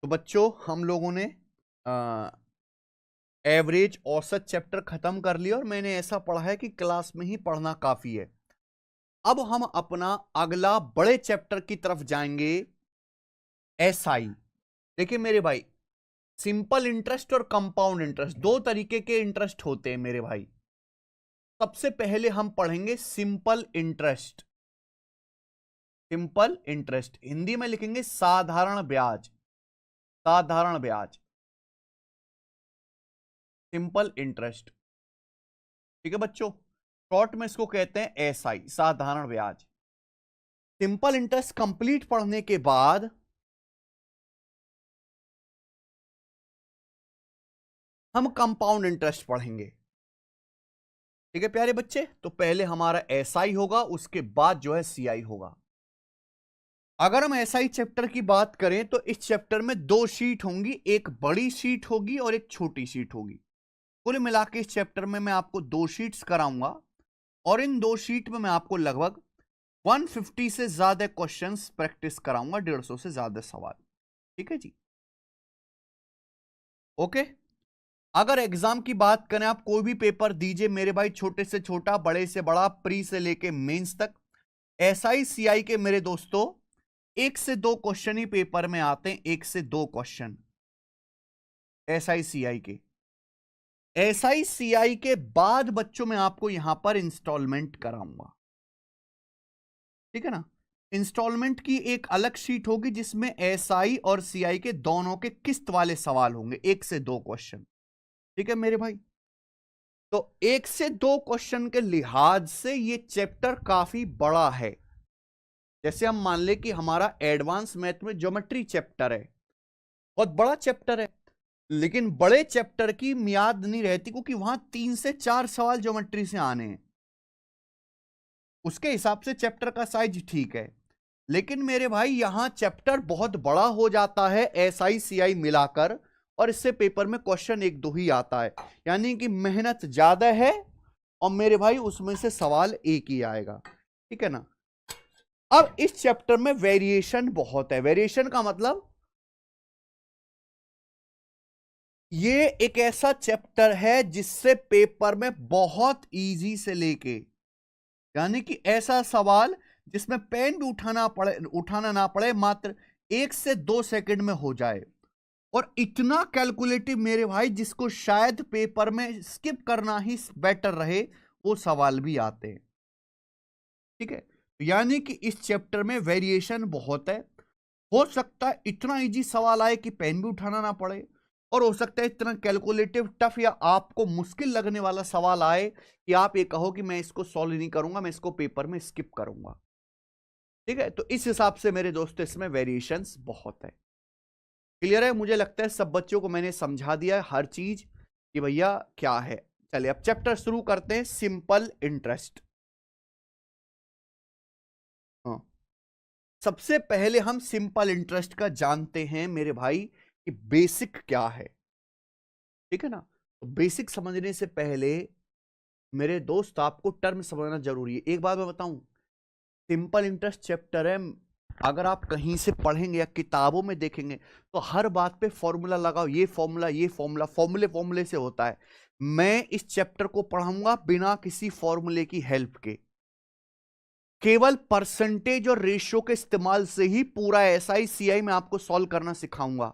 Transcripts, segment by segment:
तो बच्चों हम लोगों ने एवरेज औसत चैप्टर खत्म कर लिया और मैंने ऐसा पढ़ा है कि क्लास में ही पढ़ना काफी है। अब हम अपना अगला बड़े चैप्टर की तरफ जाएंगे, एसआई। देखिए मेरे भाई, सिंपल इंटरेस्ट और कंपाउंड इंटरेस्ट दो तरीके के इंटरेस्ट होते हैं मेरे भाई। सबसे पहले हम पढ़ेंगे simple interest. Simple interest Hindi में लिखेंगे साधारण ब्याज। साधारण ब्याज, सिंपल इंटरेस्ट। ठीक है बच्चों, शॉर्ट में इसको कहते हैं एसआई, साधारण ब्याज। सिंपल इंटरेस्ट कंप्लीट पढ़ने के बाद हम कंपाउंड इंटरेस्ट पढ़ेंगे। ठीक है प्यारे बच्चे, तो पहले हमारा एसआई होगा, उसके बाद जो है सीआई होगा। अगर हम एसआई चैप्टर की बात करें तो इस चैप्टर में दो शीट होंगी, एक बड़ी शीट होगी और एक छोटी शीट होगी। कुल मिला के इस चैप्टर में मैं आपको दो शीट्स कराऊंगा और इन दो शीट में मैं आपको लगभग 150 से ज्यादा क्वेश्चंस प्रैक्टिस कराऊंगा, 150 से ज्यादा सवाल। ठीक है जी, ओके। अगर एग्जाम की बात करें, आप कोई भी पेपर दीजिए मेरे भाई, छोटे से छोटा बड़े से बड़ा, प्री से लेके मेंस तक, एसआई सीआई के मेरे दोस्तों एक से दो क्वेश्चन ही पेपर में आते हैं, एक से दो क्वेश्चन एसआई सीआई के। एसआई सीआई के बाद बच्चों में आपको यहां पर इंस्टॉलमेंट कराऊंगा। ठीक है ना, इंस्टॉलमेंट की एक अलग शीट होगी जिसमें एसआई और सीआई के दोनों के किस्त वाले सवाल होंगे, एक से दो क्वेश्चन। ठीक है मेरे भाई, तो एक से दो क्वेश्चन के लिहाज से ये चैप्टर काफी बड़ा है। जैसे हम मान ले कि हमारा एडवांस मैथ में ज्योमेट्री चैप्टर है, बहुत बड़ा चैप्टर है, लेकिन बड़े चैप्टर की मियाद नहीं रहती क्योंकि वहां 3 से 4 सवाल ज्योमेट्री से आने हैं। उसके हिसाब से चैप्टर का साइज ठीक है, लेकिन मेरे भाई यहां चैप्टर बहुत बड़ा हो जाता है एसआई सीआई मिलाकर, और इससे पेपर में क्वेश्चन एक दो ही आता है, यानी कि मेहनत ज्यादा है और मेरे भाई उसमें से सवाल एक ही आएगा। ठीक है ना। अब इस चैप्टर में वेरिएशन बहुत है। वेरिएशन का मतलब ये एक ऐसा चैप्टर है जिससे पेपर में बहुत इजी से लेके, यानी कि ऐसा सवाल जिसमें पेन भी उठाना ना पड़े, मात्र 1 से 2 सेकंड में हो जाए, और इतना कैलकुलेटिव मेरे भाई जिसको शायद पेपर में स्किप करना ही बेटर रहे, वो सवाल भी आते हैं। ठीक है, यानी कि इस चैप्टर में वेरिएशन बहुत है। हो सकता है इतना इजी सवाल आए कि पेन भी उठाना ना पड़े, और हो सकता है इतना कैलकुलेटिव टफ या आपको मुश्किल लगने वाला सवाल आए कि आप ये कहो कि मैं इसको सॉल्व नहीं करूंगा, मैं इसको पेपर में स्किप करूंगा। ठीक है, तो इस हिसाब से मेरे दोस्तों इसमें वेरिएशंस बहुत है। क्लियर है? मुझे लगता है सब बच्चों को मैंने समझा दिया है हर चीज कि भैया क्या है। चलिए अब चैप्टर शुरू करते हैं, सिंपल इंटरेस्ट। हाँ, सबसे पहले हम सिंपल इंटरेस्ट का जानते हैं मेरे भाई कि बेसिक क्या है। ठीक है ना, तो बेसिक समझने से पहले मेरे दोस्त आपको टर्म समझना जरूरी है। एक बात मैं बताऊं, सिंपल इंटरेस्ट चैप्टर है, अगर आप कहीं से पढ़ेंगे या किताबों में देखेंगे तो हर बात पे फॉर्मूला लगाओ, ये फॉर्मूला ये फॉर्मूला, फॉर्मूले फॉर्मूले से होता है। मैं इस चैप्टर को पढ़ाऊंगा बिना किसी फॉर्मूले की हेल्प के, केवल परसेंटेज और रेशियो के इस्तेमाल से ही पूरा एसआई सीआई में आपको सॉल्व करना सिखाऊंगा।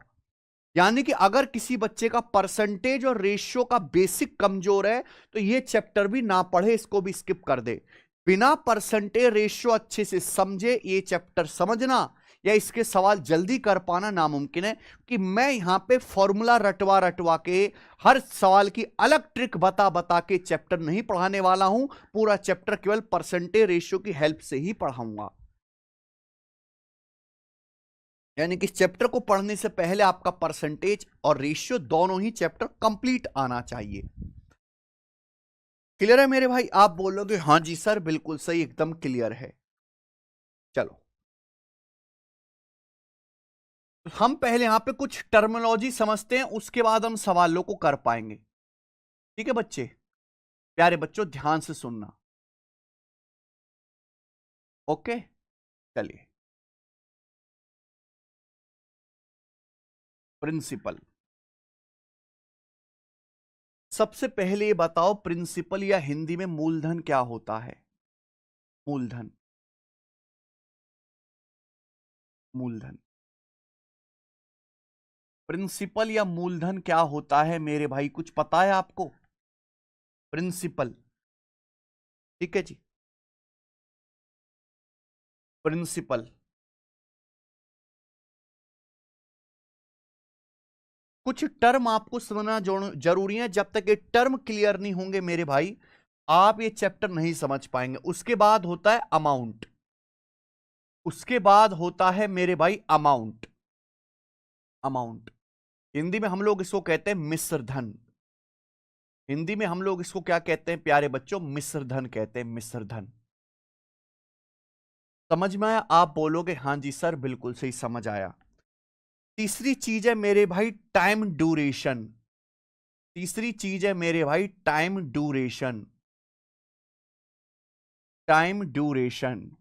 यानी कि अगर किसी बच्चे का परसेंटेज और रेशियो का बेसिक कमजोर है तो ये चैप्टर भी ना पढ़े, इसको भी स्किप कर दे। बिना परसेंटेज रेशियो अच्छे से समझे ये चैप्टर समझना या इसके सवाल जल्दी कर पाना नामुमकिन है, कि मैं यहां पे फॉर्मूला रटवा रटवा के हर सवाल की अलग ट्रिक बता बता के चैप्टर नहीं पढ़ाने वाला हूं। पूरा चैप्टर केवल परसेंटेज रेशियो की हेल्प से ही पढ़ाऊंगा। यानी कि इस चैप्टर को पढ़ने से पहले आपका परसेंटेज और रेशियो दोनों ही चैप्टर कंप्लीट आना चाहिए। क्लियर है मेरे भाई? आप बोलोगे हाँ जी सर बिल्कुल सही, एकदम क्लियर है। चलो हम पहले यहां पे कुछ टर्मिनोलॉजी समझते हैं, उसके बाद हम सवालों को कर पाएंगे। ठीक है बच्चे, प्यारे बच्चों ध्यान से सुनना। ओके, चलिए प्रिंसिपल। सबसे पहले ये बताओ, प्रिंसिपल या हिंदी में मूलधन क्या होता है? मूलधन, मूलधन। प्रिंसिपल या मूलधन क्या होता है मेरे भाई, कुछ पता है आपको? प्रिंसिपल, ठीक है जी, प्रिंसिपल। कुछ टर्म आपको समझना जरूरी है। जब तक ये टर्म क्लियर नहीं होंगे मेरे भाई, आप ये चैप्टर नहीं समझ पाएंगे। उसके बाद होता है अमाउंट, उसके बाद होता है मेरे भाई अमाउंट। अमाउंट हिंदी में हम लोग इसको कहते हैं मिश्र धन। हिंदी में हम लोग इसको क्या कहते हैं प्यारे बच्चों? मिश्र धन कहते हैं, मिश्र धन। समझ में आया? आप बोलोगे हां जी सर बिल्कुल सही समझ आया। तीसरी चीज है मेरे भाई टाइम ड्यूरेशन। तीसरी चीज है मेरे भाई टाइम ड्यूरेशन। टाइम ड्यूरेशन,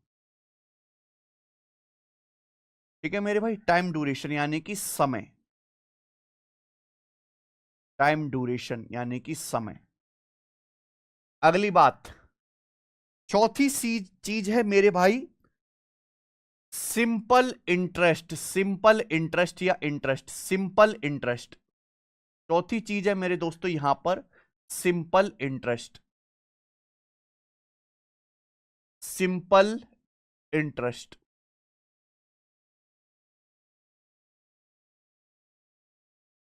ठीक है मेरे भाई, टाइम ड्यूरेशन यानी कि समय। टाइम ड्यूरेशन यानी कि समय। अगली बात, चौथी चीज है मेरे भाई सिंपल इंटरेस्ट। सिंपल इंटरेस्ट या इंटरेस्ट, सिंपल इंटरेस्ट। चौथी चीज है मेरे दोस्तों यहां पर simple interest. Simple interest,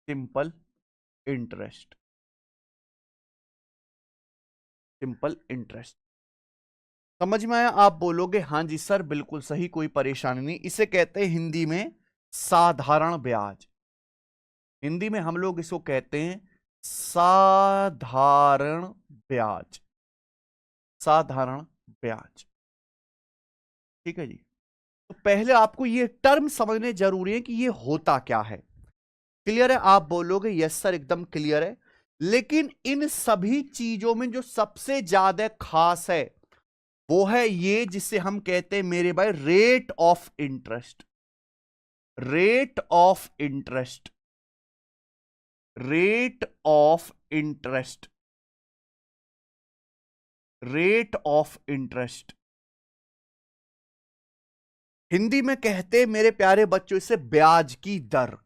simple interest, simple interest. समझ में आया? आप बोलोगे हां जी सर बिल्कुल सही, कोई परेशानी नहीं। इसे कहते हैं हिंदी में साधारण ब्याज। हिंदी में हम लोग इसको कहते हैं साधारण ब्याज। साधारण ब्याज, ठीक है जी। तो पहले आपको ये टर्म समझने जरूरी है कि ये होता क्या है। क्लियर है? आप बोलोगे यस सर एकदम क्लियर है। लेकिन इन सभी चीजों में जो सबसे ज्यादा खास है वो है ये जिसे हम कहते हैं मेरे भाई rate of interest. Rate of interest, rate of interest, rate of interest. Hindi में कहते हैं मेरे प्यारे बच्चों इसे ब्याज की दर।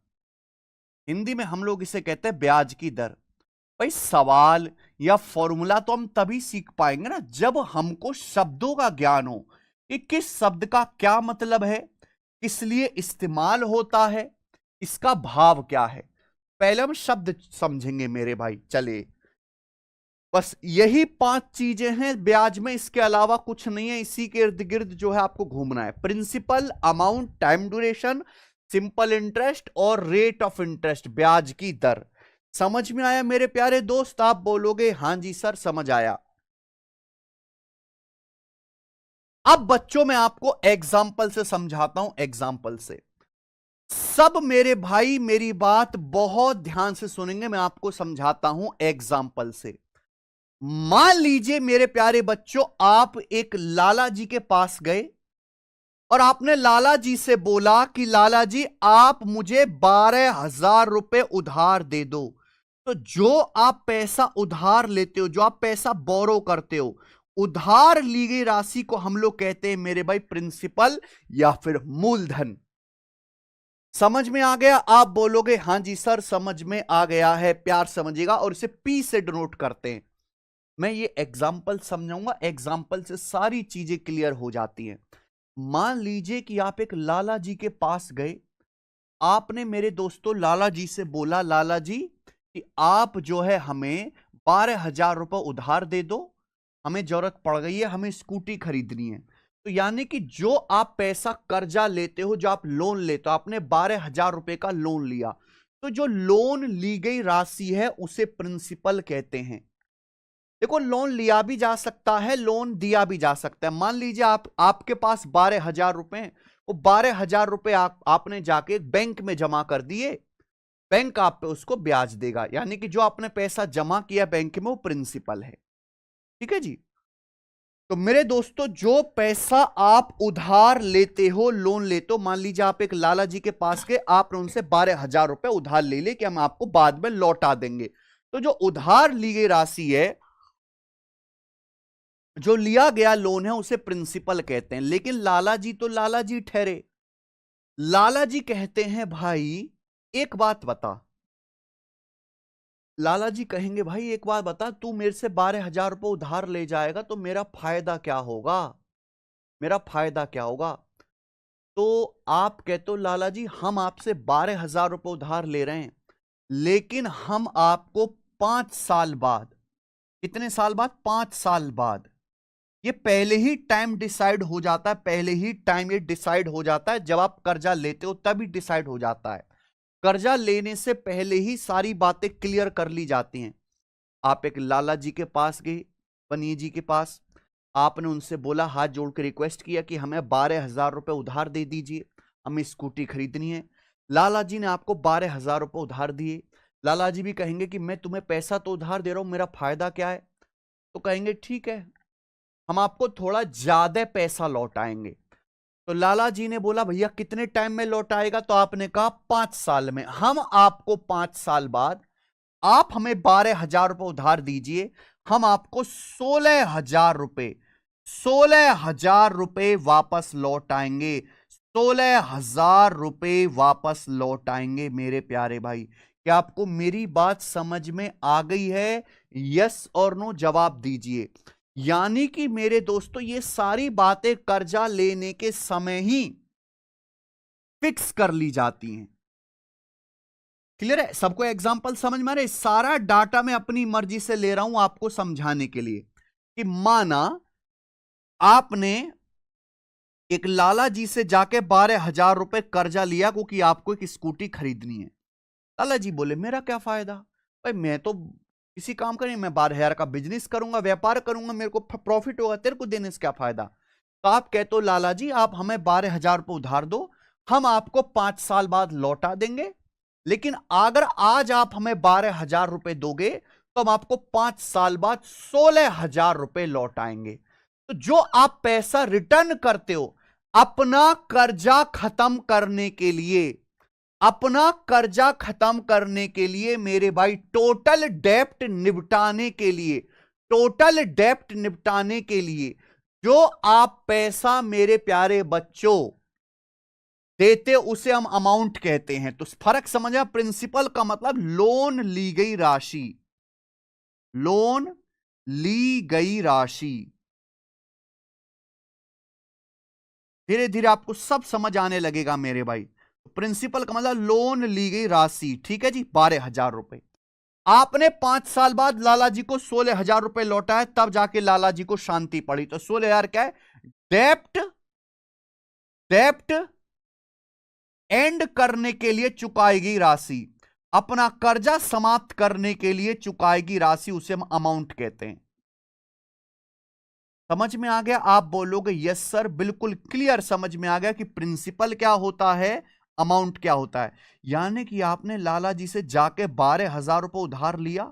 हिंदी में हम लोग इसे कहते हैं ब्याज की दर। भाई सवाल या फॉर्मूला तो हम तभी सीख पाएंगे ना जब हमको शब्दों का ज्ञान हो कि किस शब्द का क्या मतलब है, किस लिए इस्तेमाल होता है, इसका भाव क्या है। पहले हम शब्द समझेंगे मेरे भाई। चले, बस यही 5 चीजें हैं ब्याज में, इसके अलावा कुछ नहीं है। इसी के इर्द गिर्द जो है आपको घूमना है। Principal, amount, time duration, simple interest और रेट ऑफ इंटरेस्ट, ब्याज की दर। समझ में आया मेरे प्यारे दोस्त? आप बोलोगे हां जी सर समझ आया। अब बच्चों मैं आपको एग्जाम्पल से समझाता हूं, एग्जाम्पल से। सब मेरे भाई मेरी बात बहुत ध्यान से सुनेंगे, मैं आपको समझाता हूं एग्जाम्पल से। मान लीजिए मेरे प्यारे बच्चों आप एक लाला जी के पास गए और आपने लाला जी से बोला कि लाला जी आप मुझे 12,000 रुपए उधार दे दो। तो जो आप पैसा उधार लेते हो, जो आप पैसा बोरो करते हो, उधार ली गई राशि को हम लोग कहते हैं मेरे भाई प्रिंसिपल या फिर मूलधन। समझ में आ गया? आप बोलोगे हां जी सर समझ में आ गया है, प्यार समझिएगा और इसे पी से डिनोट करते हैं। मैं ये एग्जाम्पल समझाऊंगा, एग्जाम्पल से सारी चीजें क्लियर हो जाती हैं। मान लीजिए कि आप एक लाला जी के पास गए, आपने मेरे दोस्तों लाला जी से बोला लाला जी कि आप जो है हमें 12,000 रुपए उधार दे दो, हमें जरूरत पड़ गई है, हमें स्कूटी खरीदनी है। तो यानी कि जो आप पैसा कर्जा लेते हो, जो आप लोन लेते हो, आपने 12,000 रुपए का लोन लिया, तो जो लोन ली गई राशि है उसे प्रिंसिपल कहते हैं। देखो लोन लिया भी जा सकता है, लोन दिया भी जा सकता है। मान लीजिए आपके पास 12,000 रुपए हैं, वो 12,000 रुपए आपने जाके बैंक में जमा कर दिए, बैंक आप पे उसको ब्याज देगा, यानी कि जो आपने पैसा जमा किया बैंक में वो प्रिंसिपल है। ठीक है जी। तो मेरे दोस्तों, जो पैसा आप उधार लेते हो, लोन लेते हो, मान लीजिए आप एक लाला जी के पास गए, आपने उनसे 12,000 रुपए उधार ले ले कि हम आपको बाद में लौटा देंगे। तो जो उधार ली गई राशि है, जो लिया गया लोन है, उसे प्रिंसिपल कहते हैं। लेकिन लाला जी तो लाला जी ठहरे। लाला जी कहते हैं, भाई एक बात बता। लाला जी कहेंगे, भाई एक बात बता, तू मेरे से 12,000 रुपए उधार ले जाएगा तो मेरा फायदा क्या होगा? मेरा फायदा क्या होगा? तो आप कहते हो, लाला जी हम आपसे 12,000 रुपए उधार ले रहे हैं, लेकिन हम आपको 5 साल बाद, कितने साल बाद? 5 साल बाद। ये पहले ही टाइम डिसाइड हो जाता है, पहले ही टाइम ये डिसाइड हो जाता है। जब आप कर्जा लेते हो तभी डिसाइड हो जाता है। कर्जा लेने से पहले ही सारी बातें क्लियर कर ली जाती हैं। आप एक लाला जी के पास गए, पनिया जी के पास, आपने उनसे बोला, हाथ जोड़ के रिक्वेस्ट किया कि हमें 12,000 रुपए उधार दे दीजिए, हमें स्कूटी खरीदनी है। लाला जी ने आपको 12,000 रुपए उधार दिए। लाला जी भी कहेंगे कि मैं तुम्हें पैसा तो उधार दे रहा हूं, मेरा फायदा क्या है? तो कहेंगे ठीक है, हम आपको थोड़ा ज्यादा पैसा लौटाएंगे। तो लाला जी ने बोला, भैया कितने टाइम में लौटाएगा? तो आपने कहा 5 साल में। हम आपको 5 साल बाद, आप हमें 12,000 रुपए उधार दीजिए, हम आपको 16,000 रुपए, 16,000 रुपए वापस लौटाएंगे। 16,000 रुपए वापस लौटाएंगे। मेरे प्यारे भाई, क्या आपको मेरी बात समझ में आ गई है? यस और नो जवाब दीजिए। यानी कि मेरे दोस्तों, ये सारी बातें कर्जा लेने के समय ही फिक्स कर ली जाती हैं। क्लियर है? सबको एग्जांपल समझ में आ रहा है? सारा डाटा मैं अपनी मर्जी से ले रहा हूं आपको समझाने के लिए कि माना आपने एक लाला जी से जाके 12,000 रुपए कर्जा लिया क्योंकि आपको एक स्कूटी खरीदनी है। लाला जी बोले, मेरा क्या फायदा भाई, मैं तो किसी काम करें, मैं 12,000 का बिजनेस करूंगा, व्यापार करूंगा, मेरे को प्रॉफिट होगा, तेरे को देने से क्या फायदा? तो आप कहते हो, लाला जी आप हमें 12,000 रुपए उधार दो, हम आपको 5 साल बाद लौटा देंगे। लेकिन अगर आज आप हमें 12,000 रुपए दोगे तो हम आपको 5 साल बाद 16,000 रुपए लौटाएंगे। तो जो आप पैसा रिटर्न करते हो अपना कर्जा खत्म करने के लिए, अपना कर्जा खत्म करने के लिए मेरे भाई, टोटल डेप्ट निपटाने के लिए, टोटल डेप्ट निपटाने के लिए जो आप पैसा मेरे प्यारे बच्चों देते, उसे हम अमाउंट कहते हैं। तो फर्क समझा? प्रिंसिपल का मतलब लोन ली गई राशि, लोन ली गई राशि। धीरे धीरे आपको सब समझ आने लगेगा मेरे भाई। प्रिंसिपल का मतलब लोन ली गई राशि, ठीक है जी, 12,000 रुपए। आपने 5 साल बाद लाला जी को 16,000 रुपए लौटाए, तब जाके लाला जी को शांति पड़ी। तो 16,000 क्या है? डेप्ट, डेप्ट एंड करने के लिए चुकाई गई राशि, अपना कर्जा समाप्त करने के लिए चुकाई गई राशि, उसे हम अमाउंट कहते हैं। समझ में आ गया? आप बोलोगे यस सर, बिल्कुल क्लियर समझ में आ गया कि प्रिंसिपल क्या होता है, अमाउंट क्या होता है। यानी कि आपने लाला जी से जाके 12,000 रुपए उधार लिया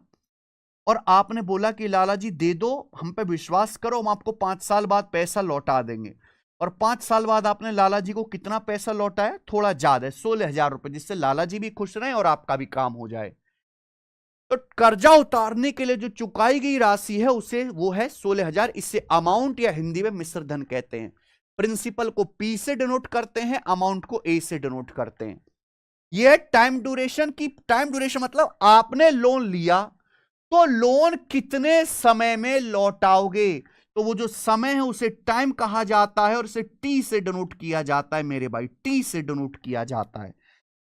और आपने बोला कि लाला जी दे दो, हम पे विश्वास करो, हम आपको 5 साल बाद पैसा लौटा देंगे। और 5 साल बाद आपने लाला जी को कितना पैसा लौटाया? थोड़ा ज्यादा, 16,000 रुपए, जिससे लाला जी भी खुश रहे और आपका भी काम हो जाए। तो कर्जा उतारने के लिए जो चुकाई गई राशि है उसे, वो है 16,000। इससे अमाउंट या हिंदी में मिश्र धन कहते हैं। प्रिंसिपल को पी से डिनोट करते हैं, अमाउंट को ए से डिनोट करते हैं। यह टाइम ड्यूरेशन की, टाइम ड्यूरेशन मतलब आपने लोन लिया तो लोन कितने समय में लौटाओगे, तो वो जो समय है उसे टाइम कहा जाता है और इसे टी से डिनोट किया जाता है मेरे भाई, टी से डिनोट किया जाता है।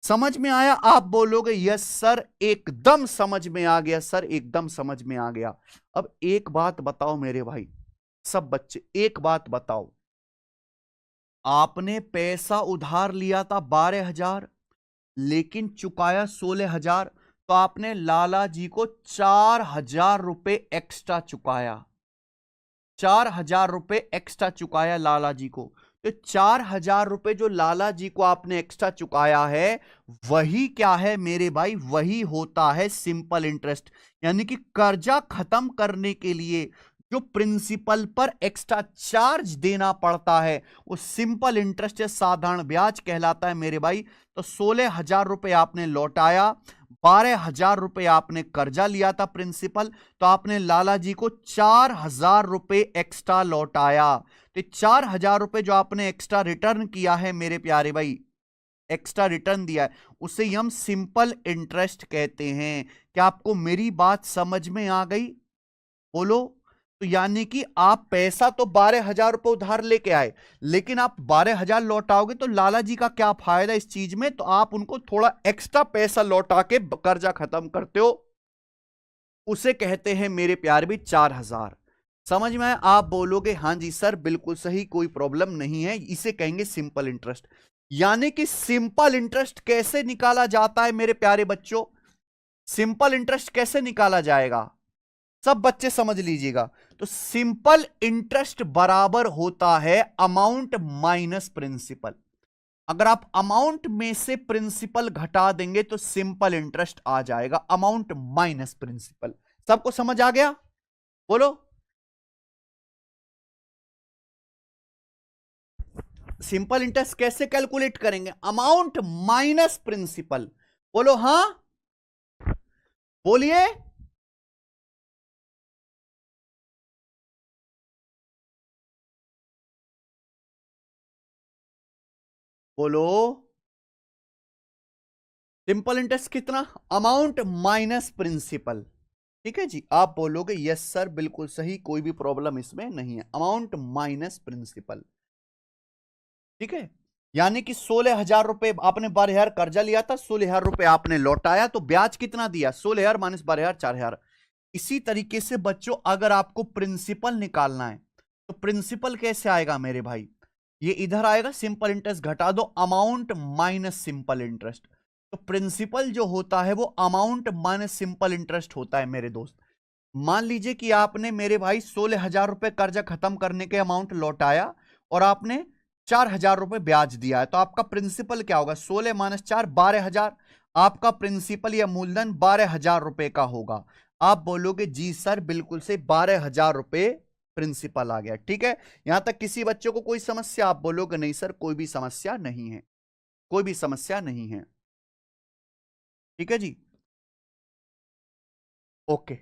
समझ में आया? आप बोलोगे यस सर, एकदम समझ में आ गया सर, एकदम समझ में आ गया। अब एक बात बताओ मेरे भाई, सब बच्चे एक बात बताओ, आपने पैसा उधार लिया था 12,000 लेकिन चुकाया 16,000, तो आपने लाला जी को 4,000 रुपए एक्स्ट्रा चुकाया, 4,000 रुपए एक्स्ट्रा चुकाया लाला जी को। तो 4,000 रुपए जो लाला जी को आपने एक्स्ट्रा चुकाया है, वही क्या है मेरे भाई? वही होता है सिंपल इंटरेस्ट। यानी कि कर्जा खत्म करने के लिए जो प्रिंसिपल पर एक्स्ट्रा चार्ज देना पड़ता है वो सिंपल इंटरेस्ट या साधारण ब्याज कहलाता है मेरे भाई। तो 16,000 रुपए आपने लौटाया, 12,000 रुपए आपने कर्जा लिया था प्रिंसिपल, तो आपने लाला जी को 4,000 रुपए एक्स्ट्रा लौटाया। तो 4,000 रुपए जो आपने एक्स्ट्रा रिटर्न किया है मेरे प्यारे भाई, एक्स्ट्रा रिटर्न दिया है, उसे हम सिंपल इंटरेस्ट कहते हैं। क्या आपको मेरी बात समझ में आ गई? बोलो। तो यानी कि आप पैसा तो 12,000 रुपए उधार लेके आए, लेकिन आप 12,000 लौटाओगे तो लाला जी का क्या फायदा इस चीज में? तो आप उनको थोड़ा एक्स्ट्रा पैसा लौटा के कर्जा खत्म करते हो, उसे कहते हैं मेरे प्यार भी 4,000। समझ में आया? आप बोलोगे हां जी सर बिल्कुल सही, कोई प्रॉब्लम नहीं है, इसे कहेंगे सिंपल इंटरेस्ट। यानी कि सिंपल इंटरेस्ट कैसे निकाला जाता है मेरे प्यारे बच्चों? सिंपल इंटरेस्ट कैसे निकाला जाएगा, सब बच्चे समझ लीजिएगा। तो सिंपल इंटरेस्ट बराबर होता है अमाउंट माइनस प्रिंसिपल। अगर आप अमाउंट में से प्रिंसिपल घटा देंगे तो सिंपल इंटरेस्ट आ जाएगा, अमाउंट माइनस प्रिंसिपल। सबको समझ आ गया? बोलो। सिंपल इंटरेस्ट कैसे कैलकुलेट करेंगे? Amount minus principal. बोलो हां, बोलिए। बोलो। सिंपल इंटरेस्ट कितना? Amount minus principal. ठीक है जी, आप बोलोगे यस सर बिल्कुल सही, कोई भी प्रॉब्लम इसमें नहीं है, अमाउंट माइनस प्रिंसिपल। ठीक है, यानी कि 16,000 रुपए आपने 12,000 कर्जा लिया था, 16,000 रुपए आपने लौटाया, तो ब्याज कितना दिया? 16,000 माइनस 12,000, 4,000। इसी तरीके से बच्चों अगर आपको प्रिंसिपल निकालना है तो प्रिंसिपल कैसे आएगा मेरे भाई? ये इधर आएगा, सिंपल इंटरेस्ट घटा दो, अमाउंट माइनस सिंपल इंटरेस्ट। तो प्रिंसिपल जो होता है वो अमाउंट माइनस सिंपल इंटरेस्ट होता है मेरे दोस्त। मान लीजिए कि आपने मेरे भाई 16,000 रुपए कर्जा खत्म करने के अमाउंट लौटाया और आपने 4,000 रुपए ब्याज दिया है, तो आपका प्रिंसिपल क्या होगा? 16 माइनस 4, 12,000। आपका प्रिंसिपल या मूलधन 12,000 रुपए का होगा। आप बोलोगे जी सर बिल्कुल से 12,000 रुपए प्रिंसिपल आ गया। ठीक है, यहां तक किसी बच्चों को कोई समस्या? आप बोलोगे नहीं सर कोई भी समस्या नहीं है, कोई भी समस्या नहीं है। ठीक है जी, ओके।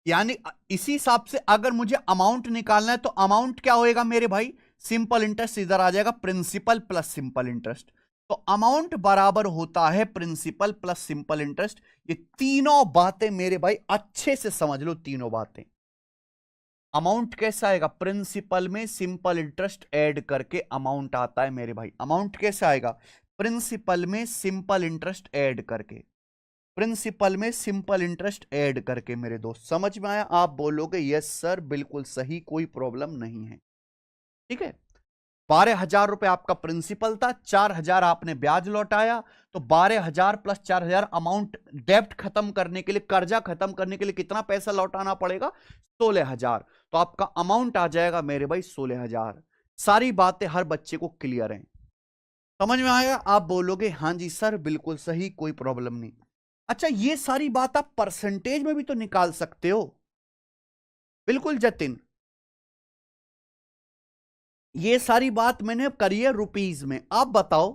यानी इसी हिसाब से अगर मुझे अमाउंट निकालना है तो अमाउंट क्या होएगा मेरे भाई? सिंपल इंटरेस्ट इधर आ जाएगा, प्रिंसिपल प्लस सिंपल इंटरेस्ट। तो अमाउंट बराबर होता है प्रिंसिपल प्लस सिंपल इंटरेस्ट। ये तीनों बातें मेरे भाई अच्छे से समझ लो, तीनों बातें। अमाउंट कैसा आएगा? प्रिंसिपल में सिंपल इंटरेस्ट ऐड करके अमाउंट आता है मेरे भाई। अमाउंट कैसे आएगा? प्रिंसिपल में सिंपल इंटरेस्ट ऐड करके, प्रिंसिपल में सिंपल इंटरेस्ट ऐड करके मेरे दोस्त। समझ में आया? आप बोलोगे यस सर बिल्कुल सही, कोई प्रॉब्लम नहीं है। ठीक है, 12,000 रुपए आपका प्रिंसिपल था, 4,000 आपने ब्याज लौटाया, तो 12,000 प्लस 4,000 अमाउंट, डेब्ट खत्म करने के लिए, कर्जा खत्म करने के लिए कितना पैसा लौटाना पड़ेगा? 16,000। तो आपका अमाउंट आ जाएगा मेरे भाई 16,000। सारी बातें हर बच्चे को क्लियर हैं, समझ में आएगा? आप बोलोगे हां जी सर बिल्कुल सही, कोई प्रॉब्लम नहीं। अच्छा, ये सारी बात आप परसेंटेज में भी तो निकाल सकते हो। बिल्कुल जतिन, ये सारी बात मैंने करी है रुपीज में। आप बताओ,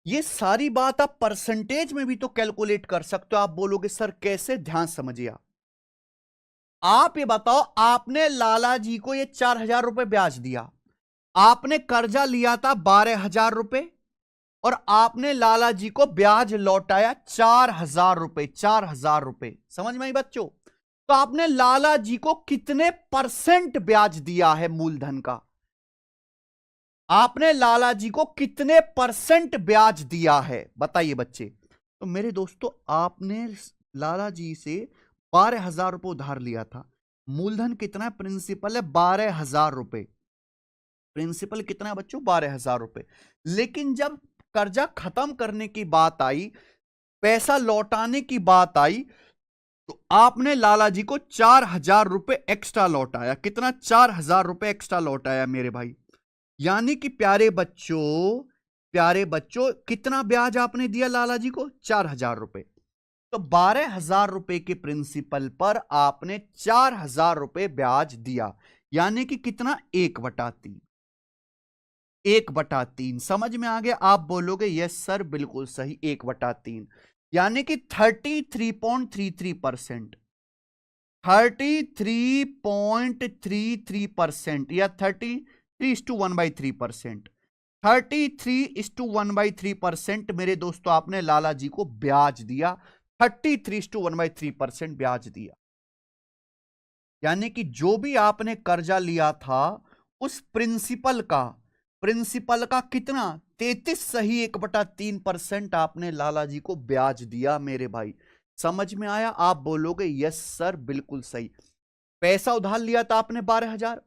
ये सारी बात आप परसेंटेज में भी तो कैलकुलेट कर सकते हो। आप बोलोगे सर कैसे? ध्यान समझिए। आप ये बताओ, आपने लाला जी को ये 4,000 रुपए ब्याज दिया, आपने कर्जा लिया था 12,000 रुपए, और आपने लाला जी को ब्याज लौटाया 4,000 रुपए, 4,000 रुपए। समझ में आई बच्चों? तो आपने लाला जी को कितने परसेंट ब्याज दिया है मूलधन का? आपने लाला जी को कितने परसेंट ब्याज दिया है? बताइए बच्चे। तो मेरे दोस्तों, आपने लाला जी से 12,000 रुपए उधार लिया था। मूलधन कितना है? प्रिंसिपल है 12,000 रुपए। प्रिंसिपल कितना है बच्चों? 12,000 रुपए। लेकिन जब कर्जा खत्म करने की बात आई, पैसा लौटाने की बात आई, तो आपने लाला जी को 4,000 रुपए एक्स्ट्रा लौटाया। कितना? 4,000 रुपए एक्स्ट्रा लौटाया मेरे भाई। यानी कि प्यारे बच्चों, प्यारे बच्चों, कितना ब्याज आपने दिया लाला जी को? 4,000 रुपए। तो 12,000 रुपए के प्रिंसिपल पर आपने 4,000 रुपए ब्याज दिया, यानी कि कितना? 1/3। 1/3 समझ में आ गया? आप बोलोगे यस सर बिल्कुल सही, 1/3 यानी कि 33.33%। 33.33% या 33:1/3%। 33:1/3% मेरे दोस्तों आपने लाला जी को ब्याज दिया। 33:1/3% ब्याज दिया, यानी कि जो भी आपने कर्जा लिया था उस प्रिंसिपल का कितना? 33 सही 1/3% आपने लाला जी को ब्याज दिया मेरे भाई। समझ में आया? आप बोलोगे यस सर बिल्कुल सही। पैसा उधार लिया था आपने 12,000,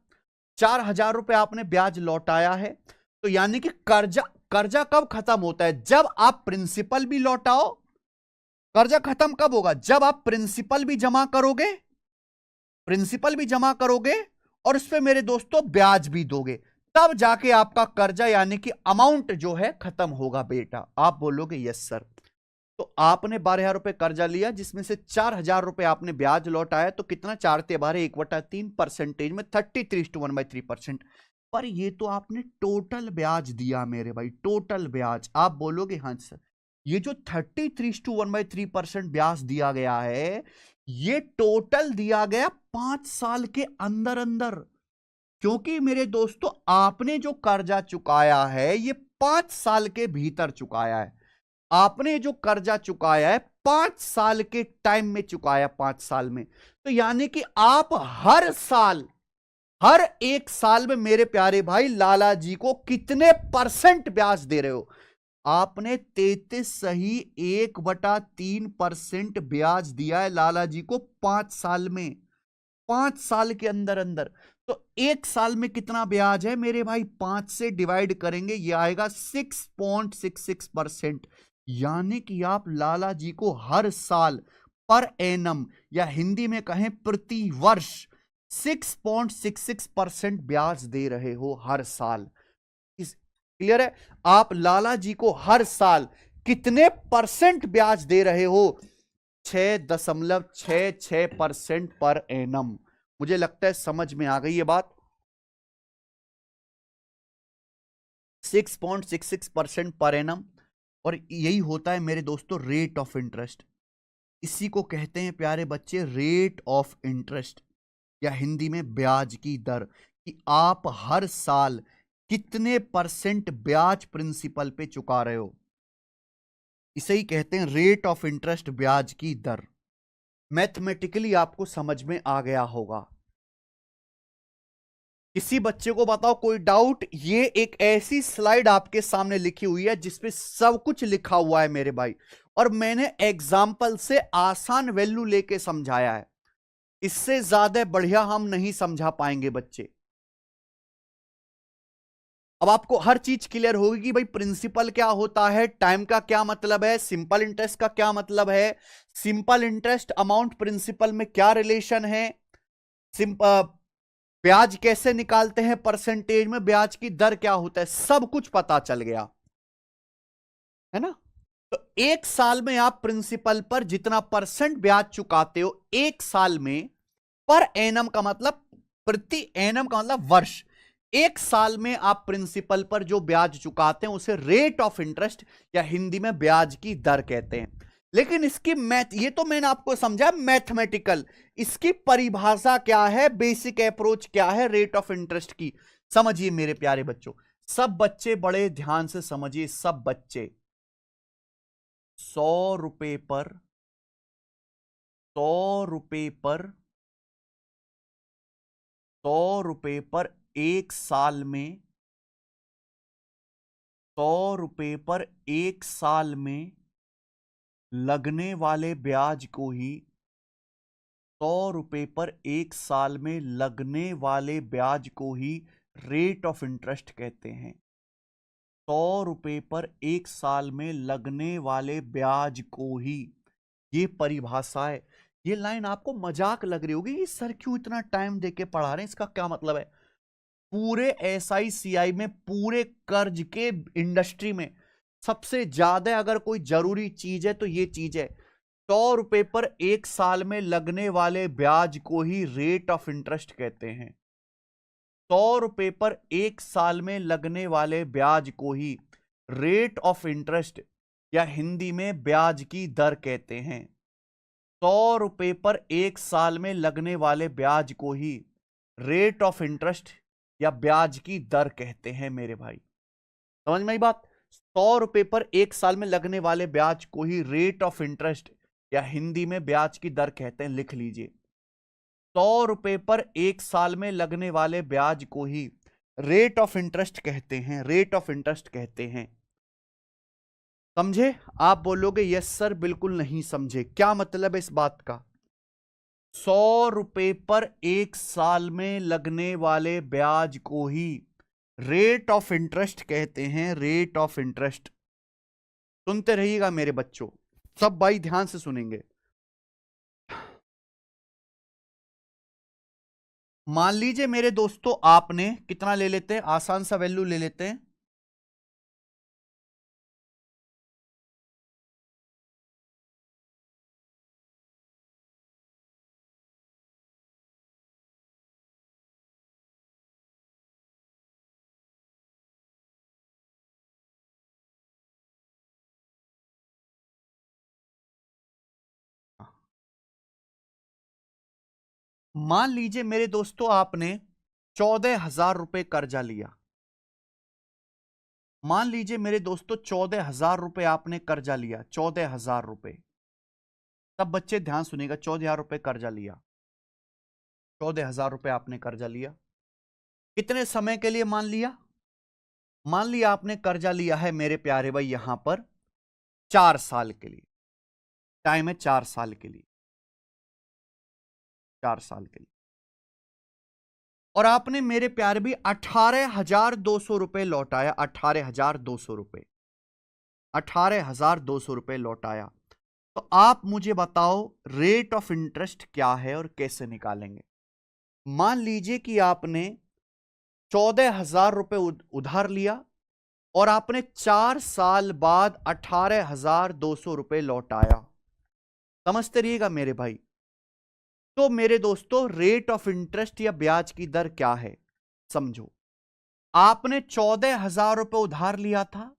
4,000 रुपए आपने ब्याज लौटाया है। तो यानी कि कर्जा कब खत्म होता है? जब आप प्रिंसिपल भी लौटाओ। कर्जा खत्म कब होगा? जब आप प्रिंसिपल भी जमा करोगे, और उस पे मेरे दोस्तों ब्याज भी दोगे, तब जाके आपका कर्जा यानी कि अमाउंट जो है खत्म होगा बेटा। आप बोलोगे यस सर। तो आपने 12,000 रुपए कर्जा लिया, जिसमें से 4,000 रुपए आपने ब्याज लौटाया, तो कितना? 4×12 परसेंटेज में 33:1/3%। पर ये तो आपने टोटल ब्याज दिया मेरे भाई, टोटल ब्याज। आप बोलोगे हाँ सर, ये जो 33:1/3% ब्याज दिया गया है, ये टोटल दिया गया 5 साल के अंदर अंदर। क्योंकि मेरे दोस्तों आपने जो कर्जा चुकाया है ये 5 साल के भीतर चुकाया है। आपने जो कर्जा चुकाया है 5 साल के टाइम में चुकाया, 5 साल में। तो यानी कि आप हर साल, हर 1 साल में मेरे प्यारे भाई लाला जी को कितने परसेंट ब्याज दे रहे हो? आपने 33 सही 1/3% ब्याज दिया है लाला जी को 5 साल में, 5 साल के अंदर अंदर। तो 1 साल में कितना ब्याज है मेरे भाई? 5 से डिवाइड करेंगे, यह आएगा 6.66%। यानी कि आप लाला जी को हर साल पर एनम, या हिंदी में कहें प्रति वर्ष, 6.66% ब्याज दे रहे हो हर साल। क्लियर है? आप लाला जी को हर साल कितने परसेंट ब्याज दे रहे हो? 6.66% पर एनम। मुझे लगता है समझ में आ गई ये बात। 6.66% पर एनम, और यही होता है मेरे दोस्तों रेट ऑफ इंटरेस्ट। इसी को कहते हैं प्यारे बच्चे रेट ऑफ इंटरेस्ट, या हिंदी में ब्याज की दर, कि आप हर साल कितने परसेंट ब्याज प्रिंसिपल पे चुका रहे हो। इसे ही कहते हैं रेट ऑफ इंटरेस्ट, ब्याज की दर। मैथमेटिकली आपको समझ में आ गया होगा। किसी बच्चे को बताओ कोई डाउट? ये एक ऐसी स्लाइड आपके सामने लिखी हुई है जिसपे सब कुछ लिखा हुआ है मेरे भाई, और मैंने एग्जाम्पल से आसान वैल्यू लेके समझाया है। इससे ज्यादा बढ़िया हम नहीं समझा पाएंगे बच्चे। अब आपको हर चीज क्लियर होगी कि भाई प्रिंसिपल क्या होता है, टाइम का क्या मतलब है, सिंपल इंटरेस्ट का क्या मतलब है, सिंपल इंटरेस्ट अमाउंट प्रिंसिपल में क्या रिलेशन है, ब्याज कैसे निकालते हैं, परसेंटेज में ब्याज की दर क्या होता है, सब कुछ पता चल गया है ना। तो 1 साल में आप प्रिंसिपल पर जितना परसेंट ब्याज चुकाते हो 1 साल में, पर एनम का मतलब प्रति एनम का मतलब वर्ष, 1 साल में आप प्रिंसिपल पर जो ब्याज चुकाते हैं उसे रेट ऑफ इंटरेस्ट, या हिंदी में ब्याज की दर कहते हैं। लेकिन इसकी ये तो मैंने आपको समझा मैथमेटिकल, इसकी परिभाषा क्या है, बेसिक अप्रोच क्या है रेट ऑफ इंटरेस्ट की, समझिए मेरे प्यारे बच्चों। सब बच्चे बड़े ध्यान से समझिए, सब बच्चे 100 रुपए पर 100 रुपए पर 100 रुपए पर 1 साल में 100 रुपए पर 1 साल में लगने वाले ब्याज को ही 100 रुपए पर 1 साल में लगने वाले ब्याज को ही रेट ऑफ इंटरेस्ट कहते हैं। 100 रुपए पर 1 साल में लगने वाले ब्याज को ही, ये परिभाषा है। ये लाइन आपको मजाक लग रही होगी कि सर क्यों इतना टाइम देके पढ़ा रहे हैं, इसका क्या मतलब है? पूरे एसआईसीआई में, पूरे कर्ज के इंडस्ट्री में सबसे ज्यादा अगर कोई जरूरी चीज है तो ये चीज है। 100 रुपए पर 1 साल में लगने वाले ब्याज को ही रेट ऑफ इंटरेस्ट कहते हैं। 100 रुपए पर 1 साल में लगने वाले ब्याज को ही रेट ऑफ इंटरेस्ट या हिंदी में ब्याज की दर कहते हैं। 100 रुपए पर 1 साल में लगने वाले ब्याज को ही रेट ऑफ इंटरेस्ट या ब्याज की दर कहते हैं मेरे भाई। समझ में आई बात? 100 रुपए पर 1 साल में लगने वाले ब्याज को ही रेट ऑफ इंटरेस्ट या हिंदी में ब्याज की दर कहते हैं। लिख लीजिए, 100 रुपए पर 1 साल में लगने वाले ब्याज को ही रेट ऑफ इंटरेस्ट कहते हैं, रेट ऑफ इंटरेस्ट कहते हैं। समझे? आप बोलोगे यस सर, बिल्कुल नहीं समझे। क्या मतलब है इस बात का? 100 रुपए पर 1 साल में लगने वाले ब्याज को ही रेट ऑफ इंटरेस्ट कहते हैं, रेट ऑफ इंटरेस्ट। सुनते रहिएगा मेरे बच्चों, सब भाई ध्यान से सुनेंगे। मान लीजिए मेरे दोस्तों, आपने कितना ले लेते हैं, आसान सा वैल्यू ले लेते हैं, मान लीजिए मेरे दोस्तों आपने 14,000 रुपए कर्जा लिया। मान लीजिए मेरे दोस्तों 14,000 रुपए आपने कर्जा लिया, 14,000 रुपए। सब बच्चे ध्यान सुनिएगा, 14,000 रुपए कर्जा लिया, 14,000 रुपए आपने कर्जा लिया। कितने समय के लिए मान लिया? मान लिया आपने कर्जा लिया है मेरे प्यारे भाई यहां पर 4 साल के लिए। टाइम है 4 साल के लिए, 4 साल के लिए। और आपने मेरे प्यारे भी 18,200 रुपए लौटाया, 18,200 रुपए, 18,200 रुपए लौटाया। तो आप मुझे बताओ रेट ऑफ इंटरेस्ट क्या है और कैसे निकालेंगे? मान लीजिए कि आपने 14,000 रुपए उधार लिया और आपने 4 साल बाद 18,200 रुपए लौटाया। समझते रहिएगा मेरे भाई। तो मेरे दोस्तों रेट ऑफ इंटरेस्ट या ब्याज की दर क्या है समझो। आपने 14,000 रुपए उधार लिया था,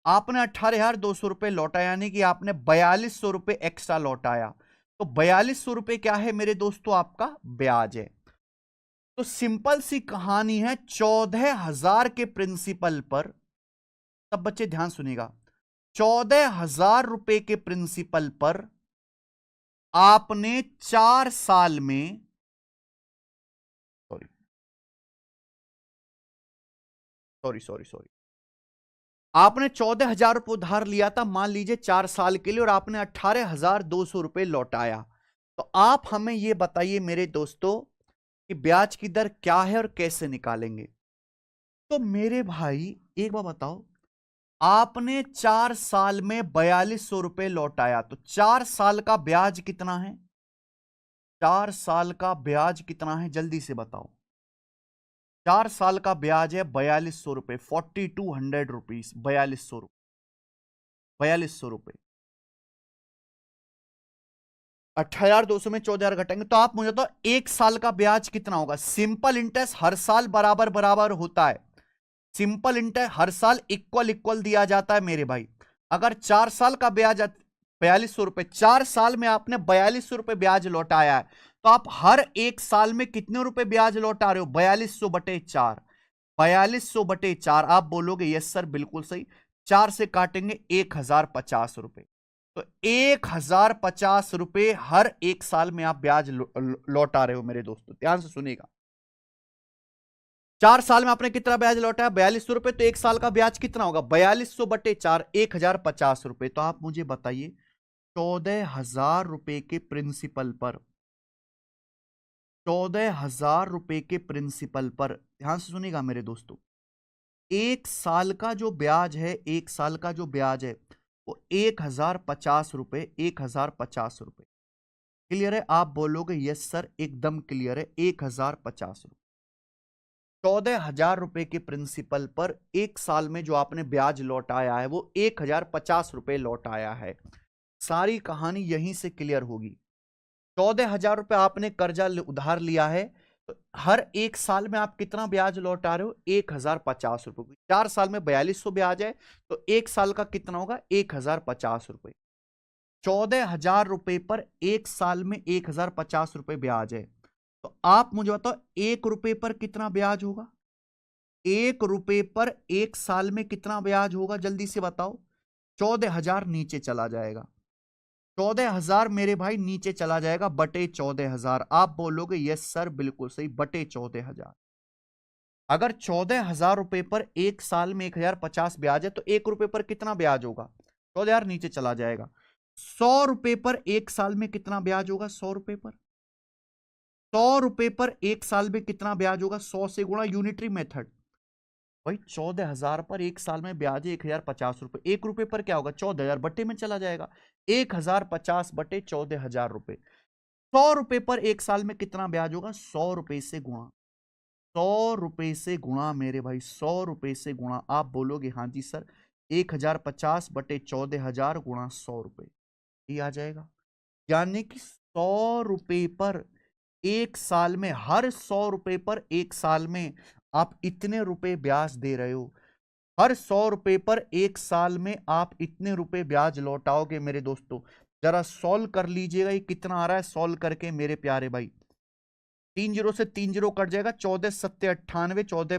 आपने 18,200 रुपए लौटाया, यानी कि आपने 4,200 रुपए एक्स्ट्रा लौटाया। तो 4,200 रुपए क्या है मेरे दोस्तों? आपका ब्याज है। तो सिंपल सी कहानी है, 14,000 के प्रिंसिपल पर, सब बच्चे ध्यान सुनिएगा, 14,000 रुपए के प्रिंसिपल पर आपने 4 साल में, सॉरी, आपने 14,000 रुपए उधार लिया था मान लीजिए 4 साल के लिए, और आपने 18,200 रुपए लौटाया। तो आप हमें यह बताइए मेरे दोस्तों कि ब्याज की दर क्या है और कैसे निकालेंगे? तो मेरे भाई एक बार बताओ, आपने 4 साल में 4,200 रुपए लौटाया, तो 4 साल का ब्याज कितना है? 4 साल का ब्याज कितना है जल्दी से बताओ। 4 साल का ब्याज है 4,200 रुपए, 4,200 रुपीज, 4,200 रुपए, 4,200 रुपए। 18,200 में 14,000 घटाएंगे तो आप मुझे तो 1 साल का ब्याज कितना होगा? सिंपल इंटरेस्ट हर साल बराबर बराबर होता है, सिंपल इंटरेस्ट हर साल इक्वल इक्वल दिया जाता है मेरे भाई। अगर 4 साल का ब्याज 4,200 रुपए, 4 साल में आपने 4,200 रुपए ब्याज लौटाया है, तो आप हर 1 साल में कितने रुपए ब्याज लौटा रहे हो? 4,200 बटे 4, 4,200 बटे 4। आप बोलोगे यस सर बिल्कुल सही। 4 से काटेंगे 1,050 रुपए, तो 1,050 रुपए हर 1 साल में आप ब्याज लौटा रहे हो मेरे दोस्तों। ध्यान से सुनिएगा, 4 साल में आपने कितना ब्याज लौटाया? 4,200 रुपए। तो 1 साल का ब्याज कितना होगा? 4,200 बटे 4, 1,050 रुपए। तो आप मुझे बताइए 14,000 रुपए के प्रिंसिपल पर, 14,000 रुपए के प्रिंसिपल पर, ध्यान से सुनिएगा मेरे दोस्तों, 1 साल का जो ब्याज है, 1 साल का जो ब्याज है वो 1,050 रुपए, 1,050 रुपए। क्लियर है? आप बोलोगे यस सर एकदम क्लियर है, 1,050 रुपए। 14,000 रुपए के प्रिंसिपल पर 1 साल में जो आपने ब्याज लौटाया है वो 1,050 रुपए लौटाया है। सारी कहानी यहीं से क्लियर होगी। 14,000 रुपए आपने कर्जा उधार लिया है, तो हर एक साल में आप कितना ब्याज लौटा रहे हो? 1,050 रुपए। 4 साल में 4200 ब्याज है, तो एक साल का कितना होगा? 1,050 रुपए। 14,000 रुपए पर एक साल में 1,050 रुपए ब्याज है, तो आप मुझे बताओ 1 रुपए पर कितना ब्याज होगा? 1 रुपए पर एक साल में कितना ब्याज होगा? जल्दी से बताओ। 14,000 नीचे चला जाएगा। 14,000 मेरे भाई नीचे चला जाएगा बटे 14,000। आप बोलोगे यस सर बिल्कुल सही, बटे 14,000। अगर 14,000 रुपए पर एक साल में 1,050 ब्याज है, तो 1 रुपए पर कितना ब्याज होगा? 14,000 नीचे चला जाएगा। 100 रुपए पर एक साल में कितना ब्याज होगा? 100 रुपए पर 100 रुपए पर एक साल में कितना ब्याज होगा? 100 से गुणा, यूनिटरी मेथड। भाई 14,000 पर एक साल में ब्याज है 1,050 रुपए। 1 रुपए पर क्या होगा? 14,000 बट्टे में चला जाएगा। 1,050 बटे 14,000 रुपए। 100 रुपए पर एक साल में कितना ब्याज होगा? 100 रुपए से गुणा। 100 रुपए से गुणा मेरे भाई, 100 रुपए से गुणा। आप बोलोगे हाँ जी सर, 1,050 बटे 14,000 गुणा 100 रुपए, ये आ जाएगा। यानी कि 100 रुपए पर एक साल में, हर 100 रुपए पर एक साल में आप इतने रुपए ब्याज दे रहे हो। हर 100 रुपए पर एक साल में आप इतने रुपए ब्याज लौटाओगे मेरे दोस्तों। जरा सॉल्व कर लीजिएगा, ये कितना आ रहा है सॉल्व करके मेरे प्यारे भाई। 3 जीरो से 3 जीरो कट जाएगा। 14 सत्ते 98, 14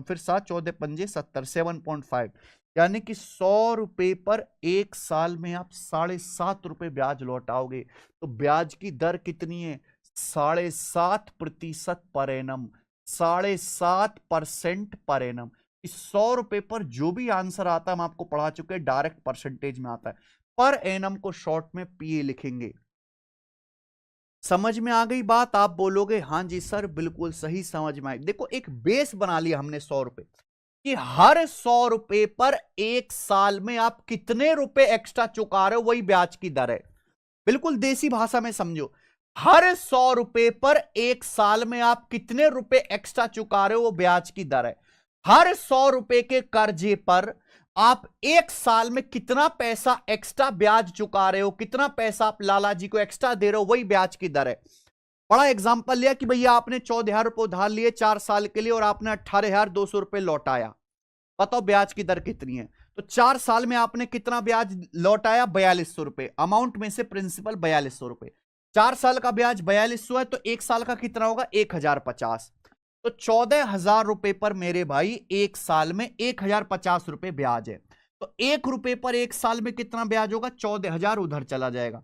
फिर 7, 14 पंजे 70, 7.5। यानी कि 100 रुपए पर एक साल में आप 7.5 रुपए ब्याज लौटाओगे। तो ब्याज की दर कितनी है? 7.5% पर एनम। 7.5% per annum. इस 100 रुपए पर जो भी आंसर आता है हम आपको पढ़ा चुके हैं, डायरेक्ट परसेंटेज में आता है। पर एनम को शॉर्ट में पीए लिखेंगे। समझ में आ गई बात? आप बोलोगे हाँ जी सर बिल्कुल सही, समझ में आई। देखो एक बेस बना लिया हमने 100 रुपए कि हर 100 रुपए पर एक साल में आप कितने रुपए एक्स्ट्रा चुका रहे हो, वही ब्याज की दर है। बिल्कुल देसी भाषा में समझो, हर 100 रुपए पर एक साल में आप कितने रुपए एक्स्ट्रा चुका रहे हो, वो ब्याज की दर है। हर 100 रुपए के कर्जे पर आप एक साल में कितना पैसा एक्स्ट्रा ब्याज चुका रहे हो, कितना पैसा आप लाला जी को एक्स्ट्रा दे रहे हो, वही ब्याज की दर है। बड़ा एग्जांपल लिया कि भैया आपने 14,000 रुपए उधार लिए 4 साल के लिए और आपने 18,200 रुपए लौटाया। बताओ ब्याज की दर कितनी है? तो 4 साल में आपने कितना ब्याज लौटाया? 4,200 रुपए। अमाउंट में से प्रिंसिपल 4,200 रुपए। 4 साल का ब्याज 4,200 है, तो एक साल का कितना होगा? 1,050। तो 14,000 रुपए पर मेरे भाई एक साल में 1,050 रुपए ब्याज है। तो 1 रुपए पर एक साल में कितना ब्याज होगा? 14,000 उधर चला जाएगा।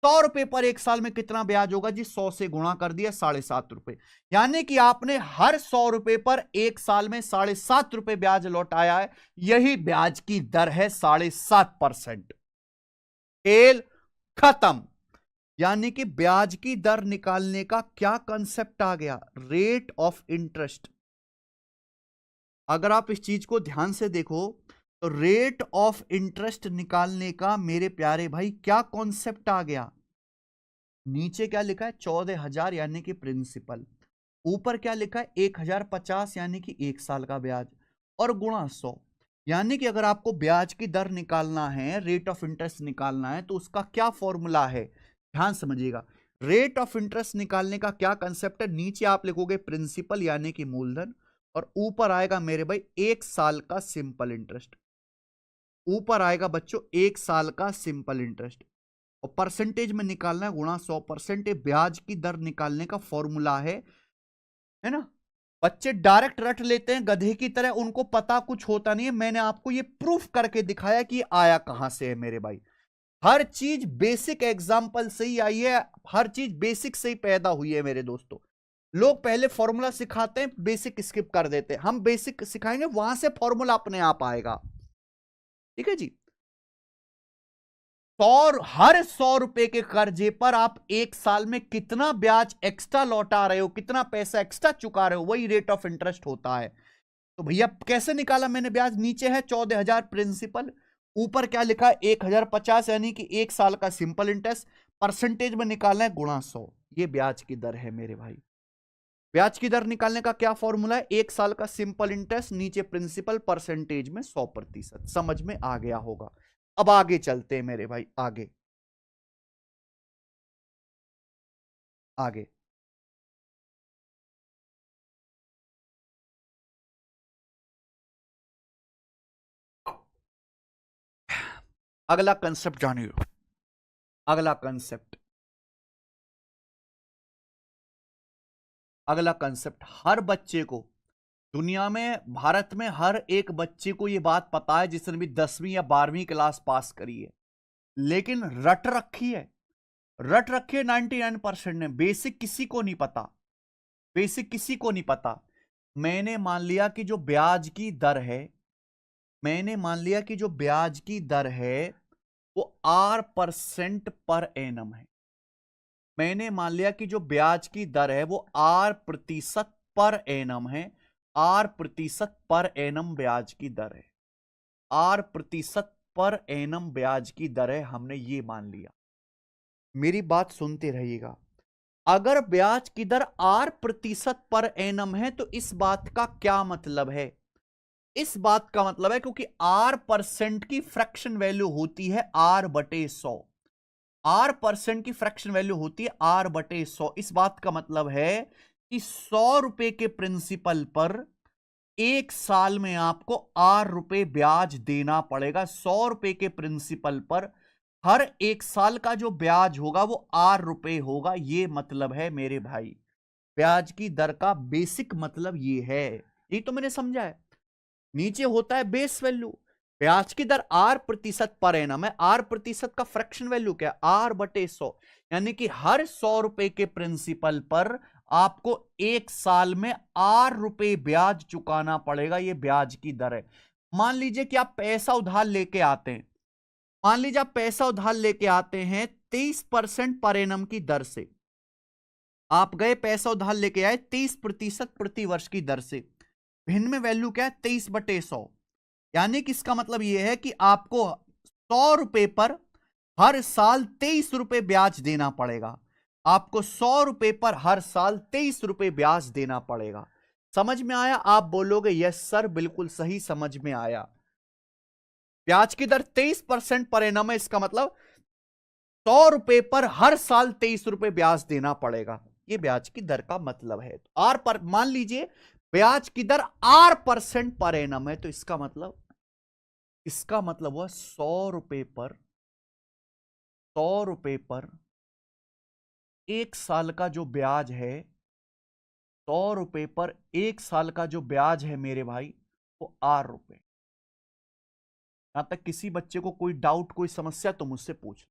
100 रुपए पर एक साल में कितना ब्याज होगा जी? 100 से गुणा कर दिया, 7.5 रुपए। यानी कि आपने हर 100 रुपए पर एक साल में 7.5 रुपए ब्याज लौटाया है। यही ब्याज की दर है 7.5%। खेल खत्म। यानी कि ब्याज की दर निकालने का क्या कंसेप्ट आ गया? Rate of interest. अगर आप इस चीज को ध्यान से देखो तो रेट ऑफ इंटरेस्ट निकालने का मेरे प्यारे भाई क्या कॉन्सेप्ट आ गया? नीचे क्या लिखा है? 14,000 यानी कि प्रिंसिपल। ऊपर क्या लिखा है? 1,050 यानी कि एक साल का ब्याज, और गुणा 100। यानी कि अगर आपको ब्याज की दर निकालना है, रेट ऑफ इंटरेस्ट निकालना है, तो उसका क्या फॉर्मूला है? ध्यान समझिएगा। रेट ऑफ इंटरेस्ट निकालने का क्या कंसेप्ट है? नीचे आप लिखोगे प्रिंसिपल यानी कि मूलधन, और ऊपर आएगा मेरे भाई एक साल का सिंपल इंटरेस्ट। ऊपर आएगा बच्चों एक साल का सिंपल इंटरेस्ट, और परसेंटेज में निकालना है गुणा 100%। ब्याज की दर निकालने का फॉर्मूला है ना? बच्चे डायरेक्ट रट लेते हैं गधे की तरह, उनको पता कुछ होता नहीं है। मैंने आपको ये प्रूफ करके दिखाया कि आया कहां से है मेरे भाई। हर चीज बेसिक एग्जाम्पल से ही आई है, हर चीज बेसिक से ही पैदा हुई है मेरे दोस्तों। लोग पहले फॉर्मूला सिखाते हैं, बेसिक स्किप कर देते हैं। हम बेसिक सिखाएंगे, वहां से फॉर्मूला अपने आप आएगा। ठीक है जी। हर 100 रुपए के कर्जे पर आप एक साल में कितना ब्याज एक्स्ट्रा लौटा रहे हो, कितना पैसा एक्स्ट्रा चुका रहे हो, वही रेट ऑफ इंटरेस्ट होता है। तो भैया कैसे निकाला मैंने ब्याज? नीचे है 14,000 प्रिंसिपल, ऊपर क्या लिखा है? 1,050 यानी कि एक साल का सिंपल इंटरेस्ट। परसेंटेज में निकालना है गुणा 100। ये ब्याज की दर है मेरे भाई। ब्याज की दर निकालने का क्या फॉर्मूला है? एक साल का सिंपल इंटरेस्ट, नीचे प्रिंसिपल, परसेंटेज में 100%। समझ में आ गया होगा। अब आगे चलते हैं मेरे भाई, आगे। आगे अगला कंसेप्ट जानिए। अगला कंसेप्ट, अगला कंसेप्ट, हर बच्चे को दुनिया में, भारत में हर एक बच्चे को यह बात पता है जिसने भी 10वीं या 12वीं क्लास पास करी है, लेकिन रट रखी है 99% ने। बेसिक किसी को नहीं पता, बेसिक किसी को नहीं पता। मैंने मान लिया कि जो ब्याज की दर है, मैंने मान लिया कि जो ब्याज की दर है वो R% पर एनम है। मैंने मान लिया कि जो ब्याज की दर है वो R% पर एनम है। R% पर एनम ब्याज की दर है, R% पर एनम ब्याज की दर है, हमने ये मान लिया। मेरी बात सुनते रहिएगा। अगर ब्याज की दर R% पर एनम है तो इस बात का क्या मतलब है? इस बात का मतलब है क्योंकि R% की फ्रैक्शन वैल्यू होती है R/100, R% की फ्रैक्शन वैल्यू होती है R/100। इस बात का मतलब है कि 100 रुपए के प्रिंसिपल पर एक साल में आपको R रुपए ब्याज देना पड़ेगा। 100 रुपए के प्रिंसिपल पर हर एक साल का जो ब्याज होगा वो R रुपए होगा। ये मतलब है मेरे भाई, ब्याज की दर का बेसिक मतलब ये है। ये तो मैंने समझा है। नीचे होता है बेस वैल्यू, ब्याज की दर R% पर एनम है। R% का फ्रैक्शन वैल्यू क्या है? R/100, यानी कि हर 100 रुपए के प्रिंसिपल पर आपको एक साल में R रुपए ब्याज चुकाना पड़ेगा। यह ब्याज की दर है। मान लीजिए कि आप पैसा उधार लेके आते हैं, मान लीजिए आप पैसा उधार लेके आते हैं 23% पर एनम की दर से। आप गए पैसा उधार लेके आए 23% प्रति वर्ष की दर से। भिन्न में वैल्यू क्या है? 23/100, यानी कि इसका मतलब यह है कि आपको 100 रुपए पर हर साल 23 रुपए ब्याज देना पड़ेगा। आपको 100 रुपए पर हर साल 23 रुपए ब्याज देना पड़ेगा। समझ में आया? आप बोलोगे यस सर, बिल्कुल सही समझ में आया। ब्याज की दर 23% पर एनम है, इसका मतलब 100 रुपए पर हर साल 23 रुपए ब्याज देना पड़ेगा। यह ब्याज की दर का मतलब है। आर पर मान लीजिए ब्याज की दर R% पर एनम है, तो इसका मतलब हुआ 100 रुपए पर एक साल का जो ब्याज है, 100 रुपए पर एक साल का जो ब्याज है मेरे भाई, वो R रुपए। यहां तक किसी बच्चे को कोई डाउट, कोई समस्या तो मुझसे पूछ।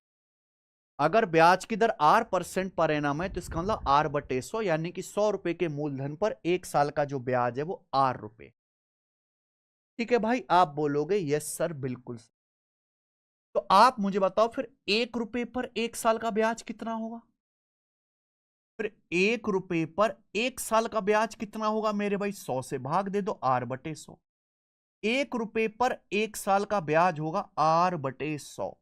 अगर ब्याज की दर R% पर एनम है तो इसका मतलब R/100, यानी कि 100 रुपए के मूलधन पर एक साल का जो ब्याज है वो R रुपए। ठीक है भाई, आप बोलोगे यस सर, बिल्कुल। तो आप मुझे बताओ फिर 1 रुपए पर एक साल का ब्याज कितना होगा? फिर 1 रुपए पर एक साल का ब्याज कितना होगा मेरे भाई? 100 से भाग दे दो, R/100। 1 रुपए पर एक साल का ब्याज होगा R/100।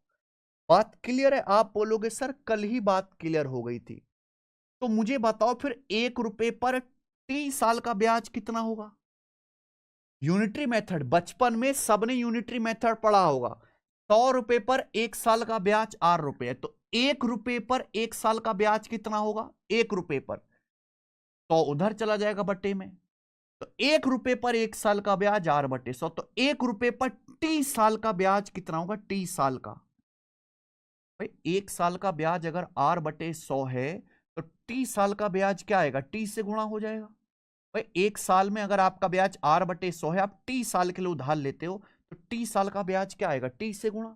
बात क्लियर है? आप बोलोगे सर कल ही बात क्लियर हो गई थी। तो मुझे बताओ फिर 1 रुपए पर 30 साल का ब्याज कितना होगा? यूनिटरी मेथड, बचपन में सबने यूनिटरी मेथड पढ़ा होगा। 100 रुपए पर एक साल का ब्याज R रुपए है, तो 1 रुपए पर एक साल का ब्याज कितना होगा? 1 रुपए पर 100 उधर चला जाएगा बट्टे में, तो 1 रुपए पर एक साल का ब्याज R/100। तो 1 रुपए पर 30 साल का ब्याज कितना होगा? 30 साल का। भाई एक साल का ब्याज अगर R/100 है तो 30 साल का ब्याज क्या आएगा? 30 से गुणा हो जाएगा। भाई एक साल में अगर आपका ब्याज R/100 है, आप 30 साल के लिए उधार लेते हो, तो 30 साल का ब्याज क्या आएगा? 30 से गुणा।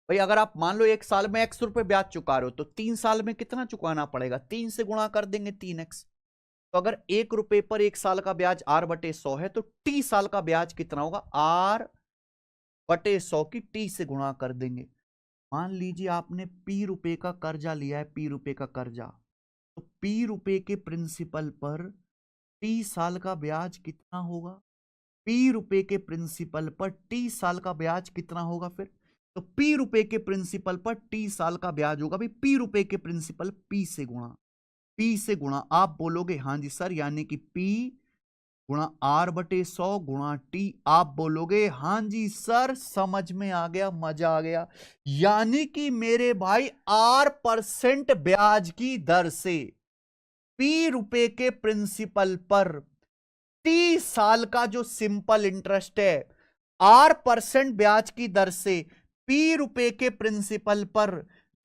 भाई अगर आप मान लो एक साल में X रुपए ब्याज चुका रहे हो, तो 3 साल में कितना चुकाना पड़ेगा? 3 से गुणा कर देंगे, 3x। तो अगर 1 रुपए पर एक साल का ब्याज R/100 है तो 30 साल का ब्याज कितना होगा? R/100 की 30 से गुणा कर देंगे। मान लीजिए आपने P रुपए का कर्जा लिया है, P रुपए का कर्जा, तो P रुपए के प्रिंसिपल पर 30 साल का ब्याज कितना होगा? P रुपए के प्रिंसिपल पर 30 साल का ब्याज कितना होगा? फिर तो P रुपए के प्रिंसिपल पर 30 साल का ब्याज होगा भाई P रुपए के प्रिंसिपल P से गुणा, P से गुणा। आप बोलोगे हाँ जी सर, यानी कि P गुणा R/100 गुणा T। आप बोलोगे हाँ जी सर समझ में आ गया, मजा आ गया। यानी कि मेरे भाई R% ब्याज की दर से P रुपए के प्रिंसिपल पर 30 साल का जो सिंपल इंटरेस्ट है, R% ब्याज की दर से P रुपए के प्रिंसिपल पर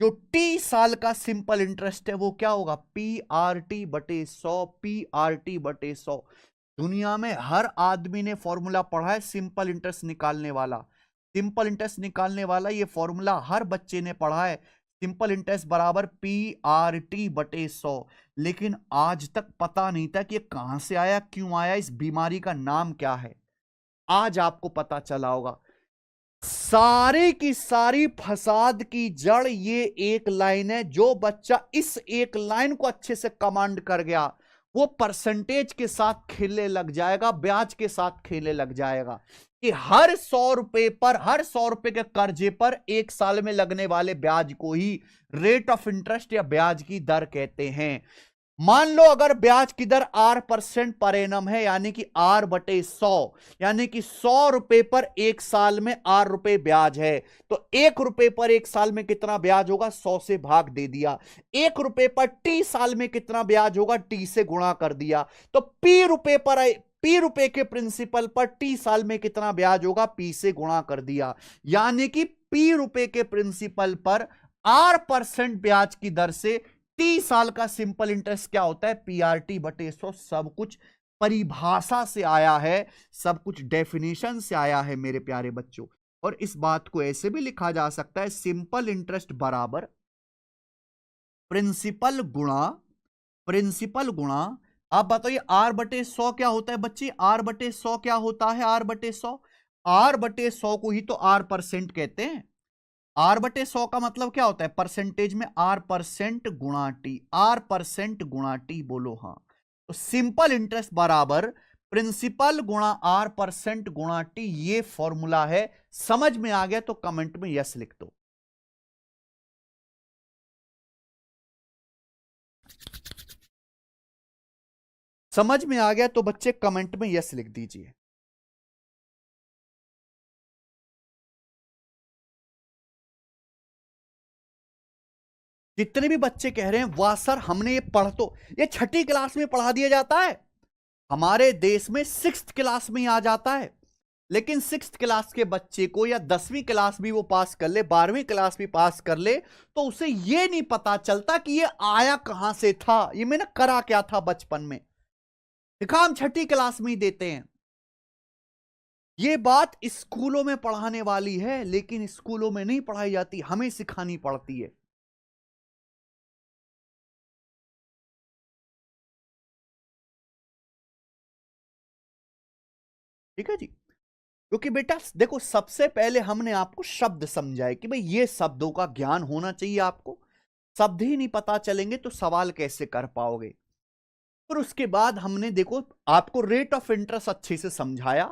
जो T साल का सिंपल इंटरेस्ट है वो क्या होगा? PRT/100, PRT/100। दुनिया में हर आदमी ने फॉर्मूला पढ़ा है सिंपल इंटरेस्ट निकालने वाला। सिंपल इंटरेस्ट निकालने वाला ये फॉर्मूला हर बच्चे ने पढ़ा है, सिंपल इंटरेस्ट बराबर PRT/100। लेकिन आज तक पता नहीं था कि ये कहां से आया, क्यों आया, इस बीमारी का नाम क्या है। आज आपको पता चला होगा। सारी की सारी फसाद की जड़ ये एक लाइन है। जो बच्चा इस एक लाइन को अच्छे से कमांड कर गया वो परसेंटेज के साथ खेलने लग जाएगा, ब्याज के साथ खेलने लग जाएगा कि हर 100 रुपए पर, हर 100 रुपए के कर्जे पर 1 साल में लगने वाले ब्याज को ही रेट ऑफ इंटरेस्ट या ब्याज की दर कहते हैं। मान लो अगर ब्याज की दर R% पर एनम है, यानी कि R/100, यानी कि 100 रुपए पर 1 साल में R रुपए ब्याज है, तो 1 रुपए पर 1 साल में कितना ब्याज होगा? 100 से भाग दे दिया। 1 रुपए पर T साल में कितना ब्याज होगा? T से गुणा कर दिया। तो P रुपए के प्रिंसिपल पर T साल में कितना ब्याज होगा? P से गुणा कर दिया। यानी कि P रुपए के प्रिंसिपल पर R% ब्याज की दर से 30 साल का सिंपल इंटरेस्ट क्या होता है? PRT/100। सब कुछ परिभाषा से आया है, सब कुछ डेफिनेशन से आया है मेरे प्यारे बच्चों। और इस बात को ऐसे भी लिखा जा सकता है, सिंपल इंटरेस्ट बराबर प्रिंसिपल गुणा। आप बताइए R/100 क्या होता है बच्चे? R/100 क्या होता है? R/100 को ही तो R% कहते हैं। R/100 का मतलब क्या होता है? परसेंटेज में R% गुणा T, R% गुणा T बोलो हाँ। तो सिंपल इंटरेस्ट बराबर प्रिंसिपल गुणा R% गुणा T, ये फॉर्मूला है। समझ में आ गया तो कमेंट में यस लिख दो। समझ में आ गया तो बच्चे कमेंट में यस लिख दीजिए। जितने भी बच्चे कह रहे हैं वाह सर हमने ये पढ़ तो, ये 6ठी क्लास में पढ़ा दिया जाता है, हमारे देश में 6th क्लास में आ जाता है। लेकिन 6th क्लास के बच्चे को या 10वीं क्लास भी वो पास कर ले, 12वीं क्लास भी पास कर ले, तो उसे ये नहीं पता चलता कि ये आया कहां से था, ये मैंने करा क्या था बचपन में। दिखा हम 6ठी क्लास में ही देते हैं। ये बात स्कूलों में पढ़ाने वाली है, लेकिन स्कूलों में नहीं पढ़ाई जाती, हमें सिखानी पड़ती है। ठीक है जी। क्योंकि बेटा देखो, सबसे पहले हमने आपको शब्द समझाए कि भाई ये शब्दों का ज्ञान होना चाहिए आपको। शब्द ही नहीं पता चलेंगे तो सवाल कैसे कर पाओगे। फिर उसके बाद हमने देखो आपको रेट ऑफ इंटरेस्ट अच्छे से समझाया।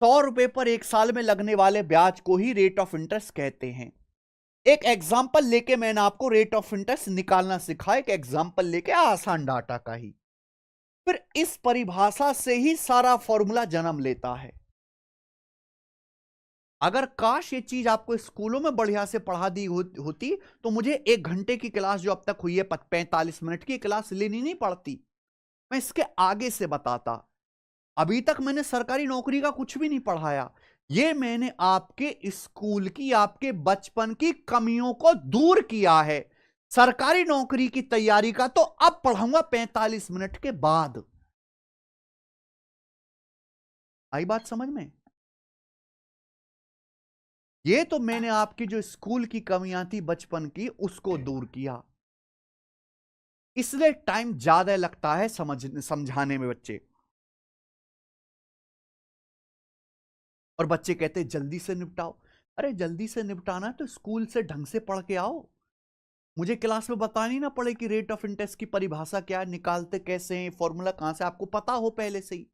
100 रुपए पर 1 साल में लगने वाले ब्याज को ही रेट ऑफ इंटरेस्ट कहते हैं। एक एग्जाम्पल लेके मैंने आपको रेट ऑफ इंटरेस्ट निकालना सिखाया, एक एग्जाम्पल लेके आसान डाटा का ही। फिर इस परिभाषा से ही सारा फॉर्मूला जन्म लेता है। अगर काश ये चीज आपको स्कूलों में बढ़िया से पढ़ा दी होती तो मुझे 1 घंटे की क्लास जो अब तक हुई है 45 मिनट की क्लास लेनी नहीं पड़ती, मैं इसके आगे से बताता। अभी तक मैंने सरकारी नौकरी का कुछ भी नहीं पढ़ाया, ये मैंने आपके स्कूल की, आपके बचपन की कमियों को दूर किया है। सरकारी नौकरी की तैयारी का तो अब पढ़ाऊंगा 45 मिनट के बाद। आई बात समझ में? ये तो मैंने आपकी जो स्कूल की कमियां थी बचपन की उसको दूर किया, इसलिए टाइम ज्यादा लगता है समझाने में बच्चे। और बच्चे कहते हैं जल्दी से निपटाओ। अरे जल्दी से निपटाना है तो स्कूल से ढंग से पढ़ के आओ, मुझे क्लास में बतानी ना पड़े कि रेट ऑफ इंटरेस्ट की परिभाषा क्या है, निकालते कैसे हैं, फॉर्मूला कहां से, आपको पता हो पहले से ही।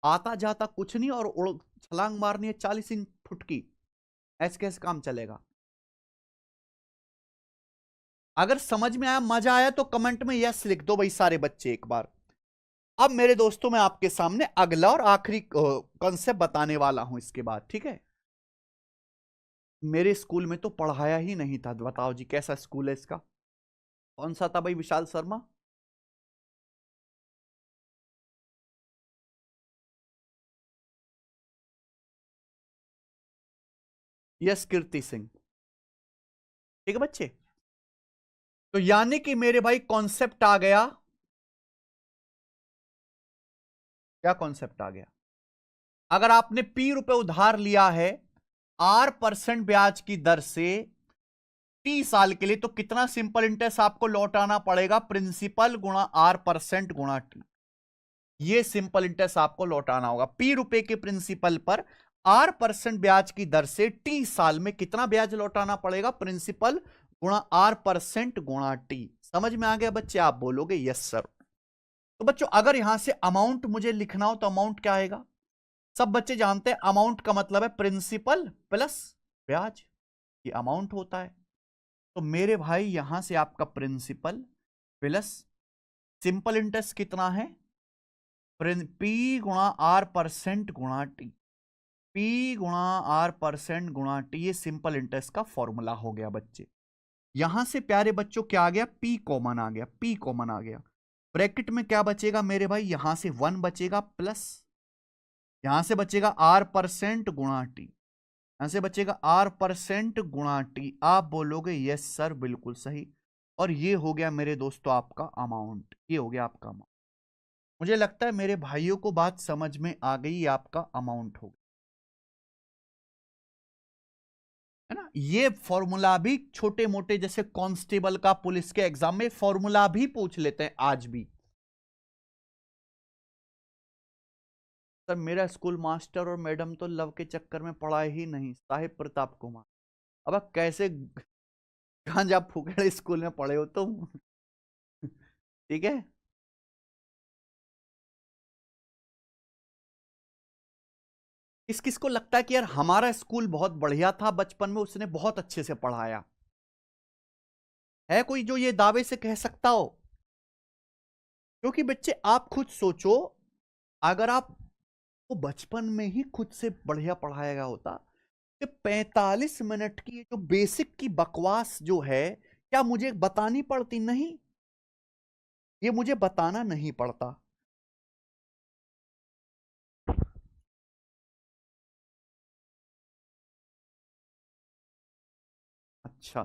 आता जाता कुछ नहीं और छलांग मारनी है 40 इंच फुट की, ऐसे कैसे काम चलेगा। अगर समझ में आया, मजा आया तो कमेंट में यस लिख दो भाई सारे बच्चे एक बार। अब मेरे दोस्तों मैं आपके सामने अगला और आखिरी कॉन्सेप्ट बताने वाला हूं इसके बाद, ठीक है। मेरे स्कूल में तो पढ़ाया ही नहीं था। बताओ जी कैसा स्कूल है इसका? कौन सा था भाई विशाल शर्मा? यस कीर्ति सिंह। ठीक है बच्चे, तो यानी कि मेरे भाई कॉन्सेप्ट आ गया। क्या कॉन्सेप्ट आ गया? अगर आपने पी रुपए उधार लिया है R% ब्याज की दर से 30 साल के लिए, तो कितना सिंपल इंटरेस्ट आपको लौटाना पड़ेगा? प्रिंसिपल गुणा R% गुणा टी। ये सिंपल इंटरेस्ट आपको लौटाना होगा। पी रुपए के प्रिंसिपल पर R% ब्याज की दर से 30 साल में कितना ब्याज लौटाना पड़ेगा? प्रिंसिपल गुणा R% गुणा टी। समझ में आ गया बच्चे? आप बोलोगे यस सर। तो बच्चों अगर यहां से अमाउंट मुझे लिखना हो तो अमाउंट क्या आएगा? सब बच्चे जानते हैं अमाउंट का मतलब है प्रिंसिपल प्लस ब्याज, ये अमाउंट होता है। तो मेरे भाई यहां से आपका प्रिंसिपल प्लस सिंपल इंटरेस्ट कितना है? पी गुणा R% गुणा टी। पी गुणा R% गुणा टी, ये सिंपल इंटरेस्ट का फॉर्मूला हो गया बच्चे। यहां से प्यारे बच्चों क्या आ गया? पी कॉमन आ गया। पी कॉमन आ गया, ब्रैकेट में क्या बचेगा मेरे भाई? यहां से 1 बचेगा प्लस यहां से बचेगा R% गुणा टी। यहां से बचेगा R% गुणा टी। आप बोलोगे यस सर बिल्कुल सही। और ये हो गया मेरे दोस्तों आपका अमाउंट। ये हो गया आपका अमाउंट। मुझे लगता है मेरे भाइयों को बात समझ में आ गई। ये आपका अमाउंट हो गया, है ना। ये फॉर्मूला भी छोटे मोटे जैसे कांस्टेबल का, पुलिस के एग्जाम में फॉर्मूला भी पूछ लेते हैं आज भी। सर मेरा स्कूल मास्टर और मैडम तो लव के चक्कर में पढ़ा ही नहीं, साहिब प्रताप कुमार। अब कैसे गांजा फूकड़े स्कूल में पढ़े हो तुम? ठीक है। किस किस को लगता है कि यार हमारा स्कूल बहुत बढ़िया था बचपन में, उसने बहुत अच्छे से पढ़ाया? है कोई जो ये दावे से कह सकता हो? क्योंकि बच्चे आप खुद सोचो, अगर आप वो बचपन में ही खुद से बढ़िया पढ़ाया गया होता, कि 45 मिनट की ये जो बेसिक की बकवास जो है, क्या मुझे बतानी पड़ती? नहीं, ये मुझे बताना नहीं पड़ता। अच्छा,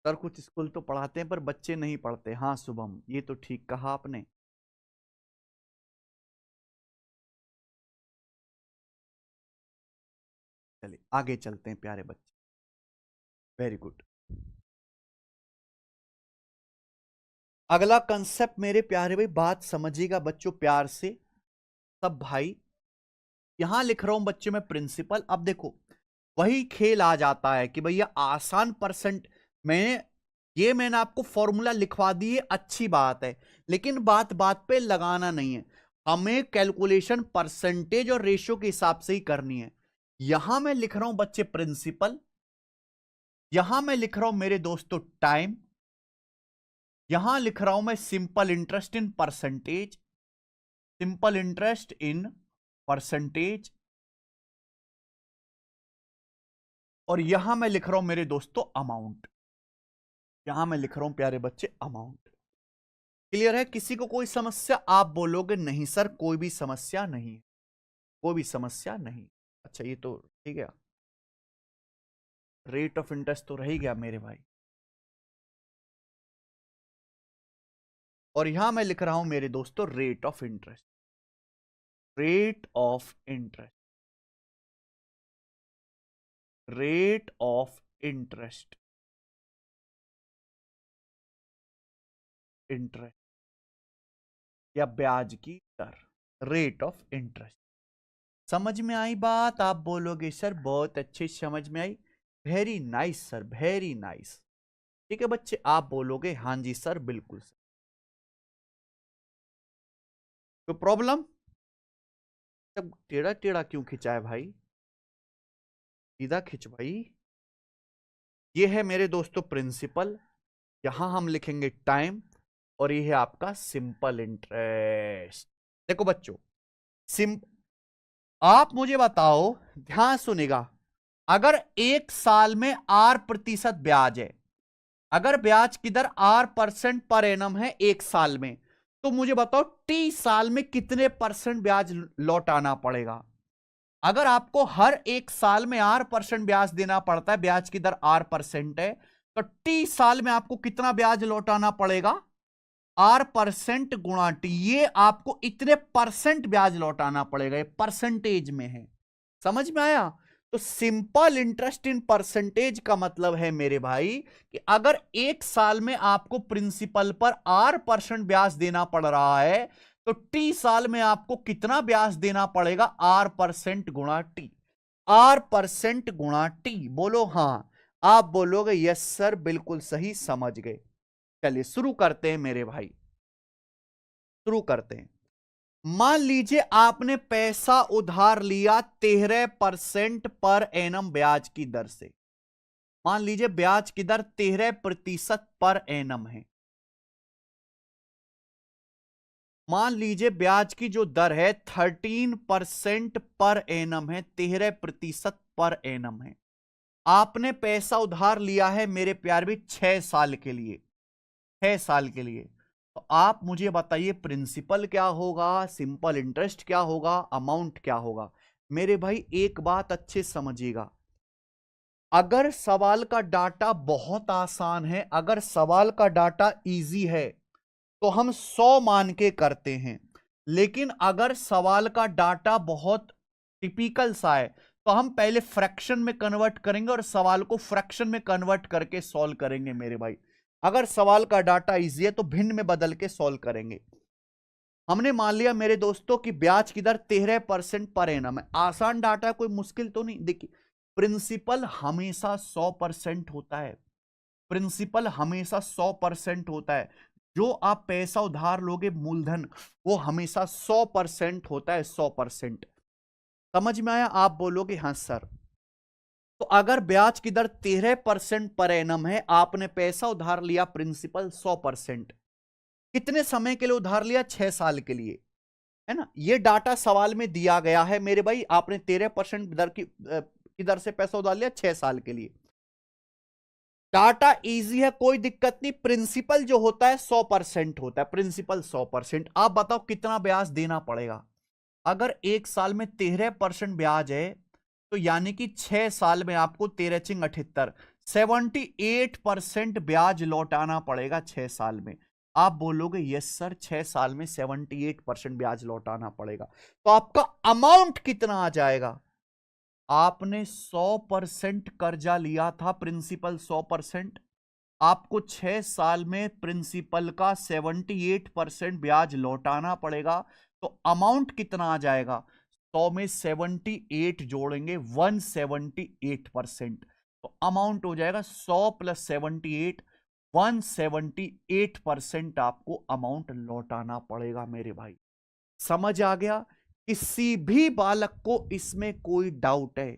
सर कुछ स्कूल तो पढ़ाते हैं पर बच्चे नहीं पढ़ते। हाँ शुभम, ये तो ठीक कहा आपने। चलिए आगे चलते हैं प्यारे बच्चे। Very good. अगला कंसेप्ट मेरे प्यारे भाई, बात समझिएगा बच्चों प्यार से सब भाई। यहां लिख रहा हूं बच्चे में प्रिंसिपल। अब देखो वही खेल आ जाता है कि भैया आसान परसेंट में, ये मैंने आपको फॉर्मूला लिखवा दिए, अच्छी बात है, लेकिन बात बात पे लगाना नहीं है। हमें कैलकुलेशन परसेंटेज और रेशियो के हिसाब से ही करनी है। यहां मैं लिख रहा हूं बच्चे प्रिंसिपल, यहां मैं लिख रहा हूं मेरे दोस्तों टाइम, यहां लिख रहा हूं मैं simple interest in percentage, simple interest in percentage, और यहां मैं लिख रहा हूं मेरे दोस्तों अमाउंट। यहां मैं लिख रहा हूं प्यारे बच्चे अमाउंट। क्लियर है? किसी को कोई समस्या? आप बोलोगे नहीं सर कोई भी समस्या नहीं, कोई भी समस्या नहीं। अच्छा ये तो ठीक है, रेट ऑफ इंटरेस्ट तो रह ही गया मेरे भाई। और यहां मैं लिख रहा हूं मेरे दोस्तों rate of interest, rate of interest, rate of interest, interest या ब्याज की दर, रेट ऑफ इंटरेस्ट। समझ में आई बात? आप बोलोगे सर बहुत अच्छी समझ में आई। Very nice sir, very nice. ठीक है बच्चे, आप बोलोगे हाँ जी सर बिल्कुल सर। तो प्रॉब्लम? सब टेढ़ा टेढ़ा क्यों खिंचा है भाई? सीधा खिंच भाई। ये है मेरे दोस्तों प्रिंसिपल, यहां हम लिखेंगे टाइम, और ये है आपका सिंपल इंटरेस्ट। देखो बच्चों, सिंप आप मुझे बताओ, ध्यान सुनेगा, अगर एक साल में 8% ब्याज है, अगर ब्याज की दर 8% पर एनम है एक साल में, तो मुझे बताओ 30 साल में कितने परसेंट ब्याज लौटाना पड़ेगा? अगर आपको हर एक साल में 8% ब्याज देना पड़ता है, ब्याज की दर 8% है, तो 30 साल में आपको कितना ब्याज लौटाना पड़ेगा? 8% गुणा टी, ये आपको इतने परसेंट ब्याज लौटाना पड़ेगा, ये परसेंटेज में है। समझ में आया? तो सिंपल इंटरेस्ट इन परसेंटेज का मतलब है मेरे भाई कि अगर एक साल में आपको प्रिंसिपल पर 8% ब्याज देना पड़ रहा है, तो टी साल में आपको कितना ब्याज देना पड़ेगा? 8% गुणा टी। 8% गुणा टी, बोलो हां। आप बोलोगे यस सर, बिल्कुल सही समझ गए। चलिए शुरू करते हैं मेरे भाई, शुरू करते हैं। मान लीजिए आपने पैसा उधार लिया 13% पर एनम ब्याज की दर से। मान लीजिए ब्याज की दर 13% पर एनम है। मान लीजिए ब्याज की जो दर है 13% पर एनम है, 13% पर एनम है। आपने पैसा उधार लिया है मेरे प्यार भी 6 साल के लिए, 6 साल के लिए। तो आप मुझे बताइए प्रिंसिपल क्या होगा, सिंपल इंटरेस्ट क्या होगा, अमाउंट क्या होगा? मेरे भाई एक बात अच्छे समझिएगा, अगर सवाल का डाटा बहुत आसान है, अगर सवाल का डाटा इजी है, तो हम 100 मान के करते हैं। लेकिन अगर सवाल का डाटा बहुत टिपिकल सा है, तो हम पहले फ्रैक्शन में कन्वर्ट करेंगे और सवाल को फ्रैक्शन में कन्वर्ट करके सॉल्व करेंगे मेरे भाई। अगर सवाल का डाटा इजी है तो भिन्न में बदल के सॉल्व करेंगे। हमने मान लिया मेरे दोस्तों की ब्याज की दर 13% पर एनम है। आसान डाटा है, कोई मुश्किल तो नहीं। देखिए, प्रिंसिपल हमेशा 100% होता है, प्रिंसिपल हमेशा 100% होता है। जो आप पैसा उधार लोगे मूलधन, वो हमेशा 100% होता है, 100%। समझ में आया? आप बोलोगे हाँ सर। तो अगर ब्याज की दर 13% पर एनम है, आपने पैसा उधार लिया प्रिंसिपल 100%, कितने समय के लिए उधार लिया? 6 साल के लिए, है ना? ये डाटा सवाल में दिया गया है मेरे भाई। आपने 13% दर की दर से पैसा उधार लिया 6 साल के लिए। डाटा इजी है, कोई दिक्कत नहीं। प्रिंसिपल जो होता है 100% होता है, प्रिंसिपल 100%। आप बताओ कितना ब्याज देना पड़ेगा? अगर एक साल में 13% ब्याज है, तो यानी कि 6 साल में आपको 13×78 78% ब्याज लौटाना पड़ेगा 6 साल में। आप बोलोगे यस सर, 6 साल में 78% ब्याज लौटाना पड़ेगा, तो आपका अमाउंट कितना आ जाएगा? आपने 100% कर्जा लिया था, प्रिंसिपल 100%, आपको 6 साल में प्रिंसिपल का 78% ब्याज लौटाना पड़ेगा, तो अमाउंट कितना आ जाएगा? 100 में 78 जोड़ेंगे, 178%। तो अमाउंट हो जाएगा 100 + 78, 178% आपको अमाउंट लौटाना पड़ेगा मेरे भाई। समझ आ गया? किसी भी बालक को इसमें कोई डाउट है?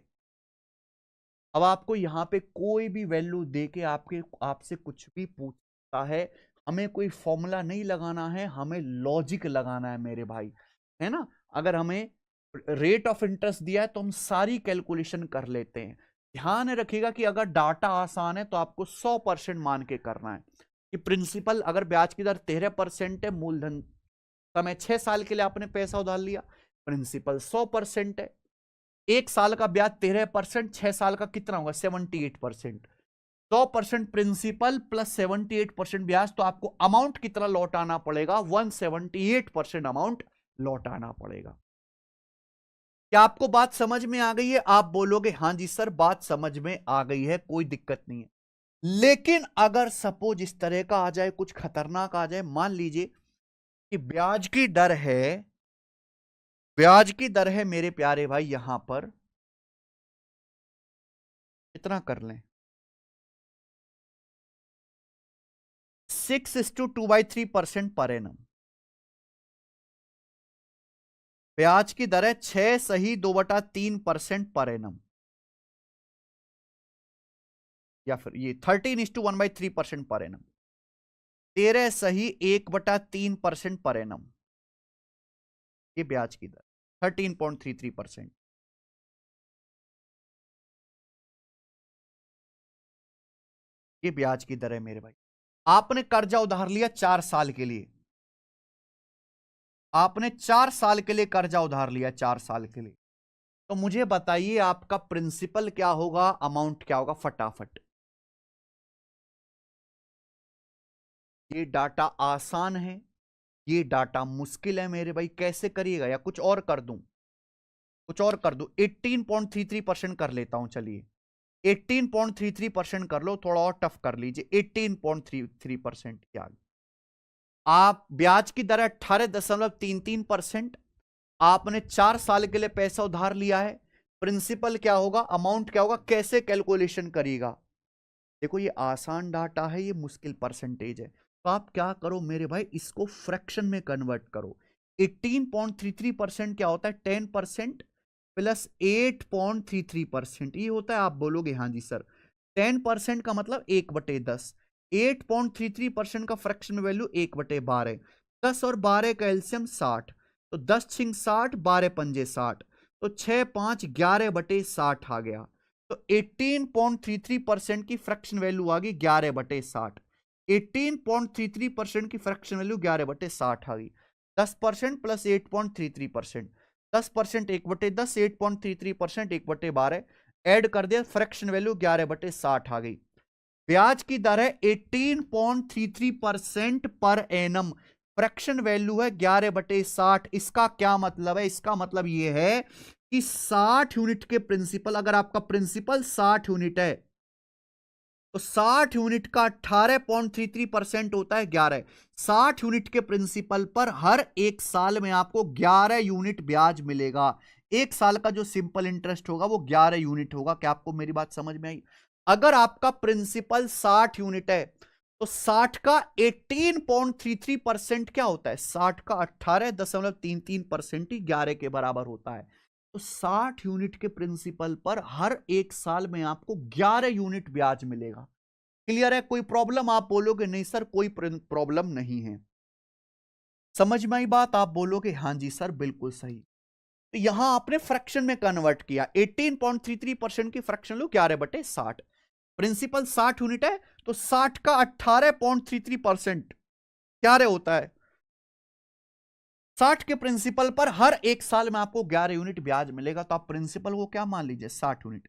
अब आपको यहां पे कोई भी वैल्यू देके आपसे कुछ भी पूछता है, हमें कोई फॉर्मूला नहीं लगाना है, हमें लॉजिक लगाना है मेरे भाई, है ना? अगर हमें रेट ऑफ इंटरेस्ट दिया है तो हम सारी कैलकुलेशन कर लेते हैं। ध्यान रखिएगा कि अगर डाटा आसान है तो आपको 100% मान के करना है कि प्रिंसिपल, अगर ब्याज की दर 13% है, मूलधन समय 6 साल के लिए आपने पैसा उधार लिया, प्रिंसिपल 100% है, एक साल का ब्याज 13%, 6 साल का कितना होगा? 78%। 100% प्रिंसिपल प्लस 78% ब्याज, तो आपको अमाउंट कितना लौटाना पड़ेगा? 178% अमाउंट लौटाना पड़ेगा। क्या आपको बात समझ में आ गई है? आप बोलोगे हां जी सर, बात समझ में आ गई है, कोई दिक्कत नहीं है। लेकिन अगर सपोज इस तरह का आ जाए, कुछ खतरनाक आ जाए, मान लीजिए कि ब्याज की दर है, ब्याज की दर है मेरे प्यारे भाई, यहां पर इतना कर लें, 6:2/3% पर एनम। ब्याज की दर है 6 सही 2/3% पर एनम, या फिर ये 13:1/3% पर एनम। 13 सही 1/3% पर एनम, ये ब्याज की दर 13.33%। ये ब्याज की दर है मेरे भाई। आपने कर्जा उधार लिया 4 साल के लिए, आपने 4 साल के लिए कर्जा उधार लिया, 4 साल के लिए, तो मुझे बताइए आपका प्रिंसिपल क्या होगा, अमाउंट क्या होगा, फटाफट। ये डाटा आसान है, ये डाटा मुश्किल है मेरे भाई, कैसे करिएगा, या कुछ और कर दूं, कुछ और कर दूं, 18.33% कर लेता हूं, चलिए 18.33% कर लो, थोड़ा और टफ कर लीजिए, 18.33% क्या। आप ब्याज की दर 18.33%, आपने 4 साल के लिए पैसा उधार लिया है, प्रिंसिपल क्या होगा, अमाउंट क्या होगा, कैसे कैलकुलेशन करिएगा। देखो ये आसान डाटा है, ये मुश्किल परसेंटेज है, तो आप क्या करो मेरे भाई, इसको फ्रैक्शन में कन्वर्ट करो। 18.33% क्या होता है, 10% प्लस 8.33%, ये होता है। आप बोलोगे हाँ जी सर, 10% का मतलब 1/10, 8.33% का फ्रैक्शन वैल्यू 1/12, 10 और 12 का एलसीएम 60, तो 10 छिंग 60, 12 पंजे 60, तो 6 5 11/60 आ गया। तो 18.33% की फ्रैक्शन वैल्यू आ गई 11/60, 18.33% की फ्रैक्शन वैल्यू 11/60 आ गई। 10% प्लस 8.33%, 10% 1/10, 8.33% 1/12, ऐड कर दिया, फ्रैक्शन वैल्यू 11/60 आ गई। ब्याज की दर है 18.33% पर एनम, फ्रैक्शन वैल्यू है 11/60। इसका क्या मतलब है, इसका मतलब यह है कि 60 यूनिट के प्रिंसिपल, अगर आपका प्रिंसिपल 60 यूनिट है तो 60 यूनिट का 18.33% होता है 11। 60 यूनिट के प्रिंसिपल पर हर एक साल में आपको 11 यूनिट ब्याज मिलेगा। एक साल का जो सिंपल इंटरेस्ट होगा वो 11 यूनिट होगा। क्या आपको मेरी बात समझ में आई? अगर आपका प्रिंसिपल 60 यूनिट है तो 60 का 18.33% क्या होता है, 60 का 18.33% ही 11 के बराबर होता है। तो 60 यूनिट के प्रिंसिपल पर हर एक साल में आपको 11 यूनिट ब्याज मिलेगा। क्लियर है? कोई प्रॉब्लम? आप बोलोगे नहीं सर कोई प्रॉब्लम नहीं है। समझ में आई बात? आप बोलोगे हाँ जी सर बिल्कुल सही। तो यहां आपने फ्रैक्शन में कन्वर्ट किया, 18.33% की फ्रैक्शन लो 11/60, प्रिंसिपल 60 यूनिट है तो 60 का 18.33% क्या रे होता है, 60 के प्रिंसिपल पर हर एक साल में आपको 11 यूनिट ब्याज मिलेगा। तो आप प्रिंसिपल को क्या मान लीजिए, 60 यूनिट।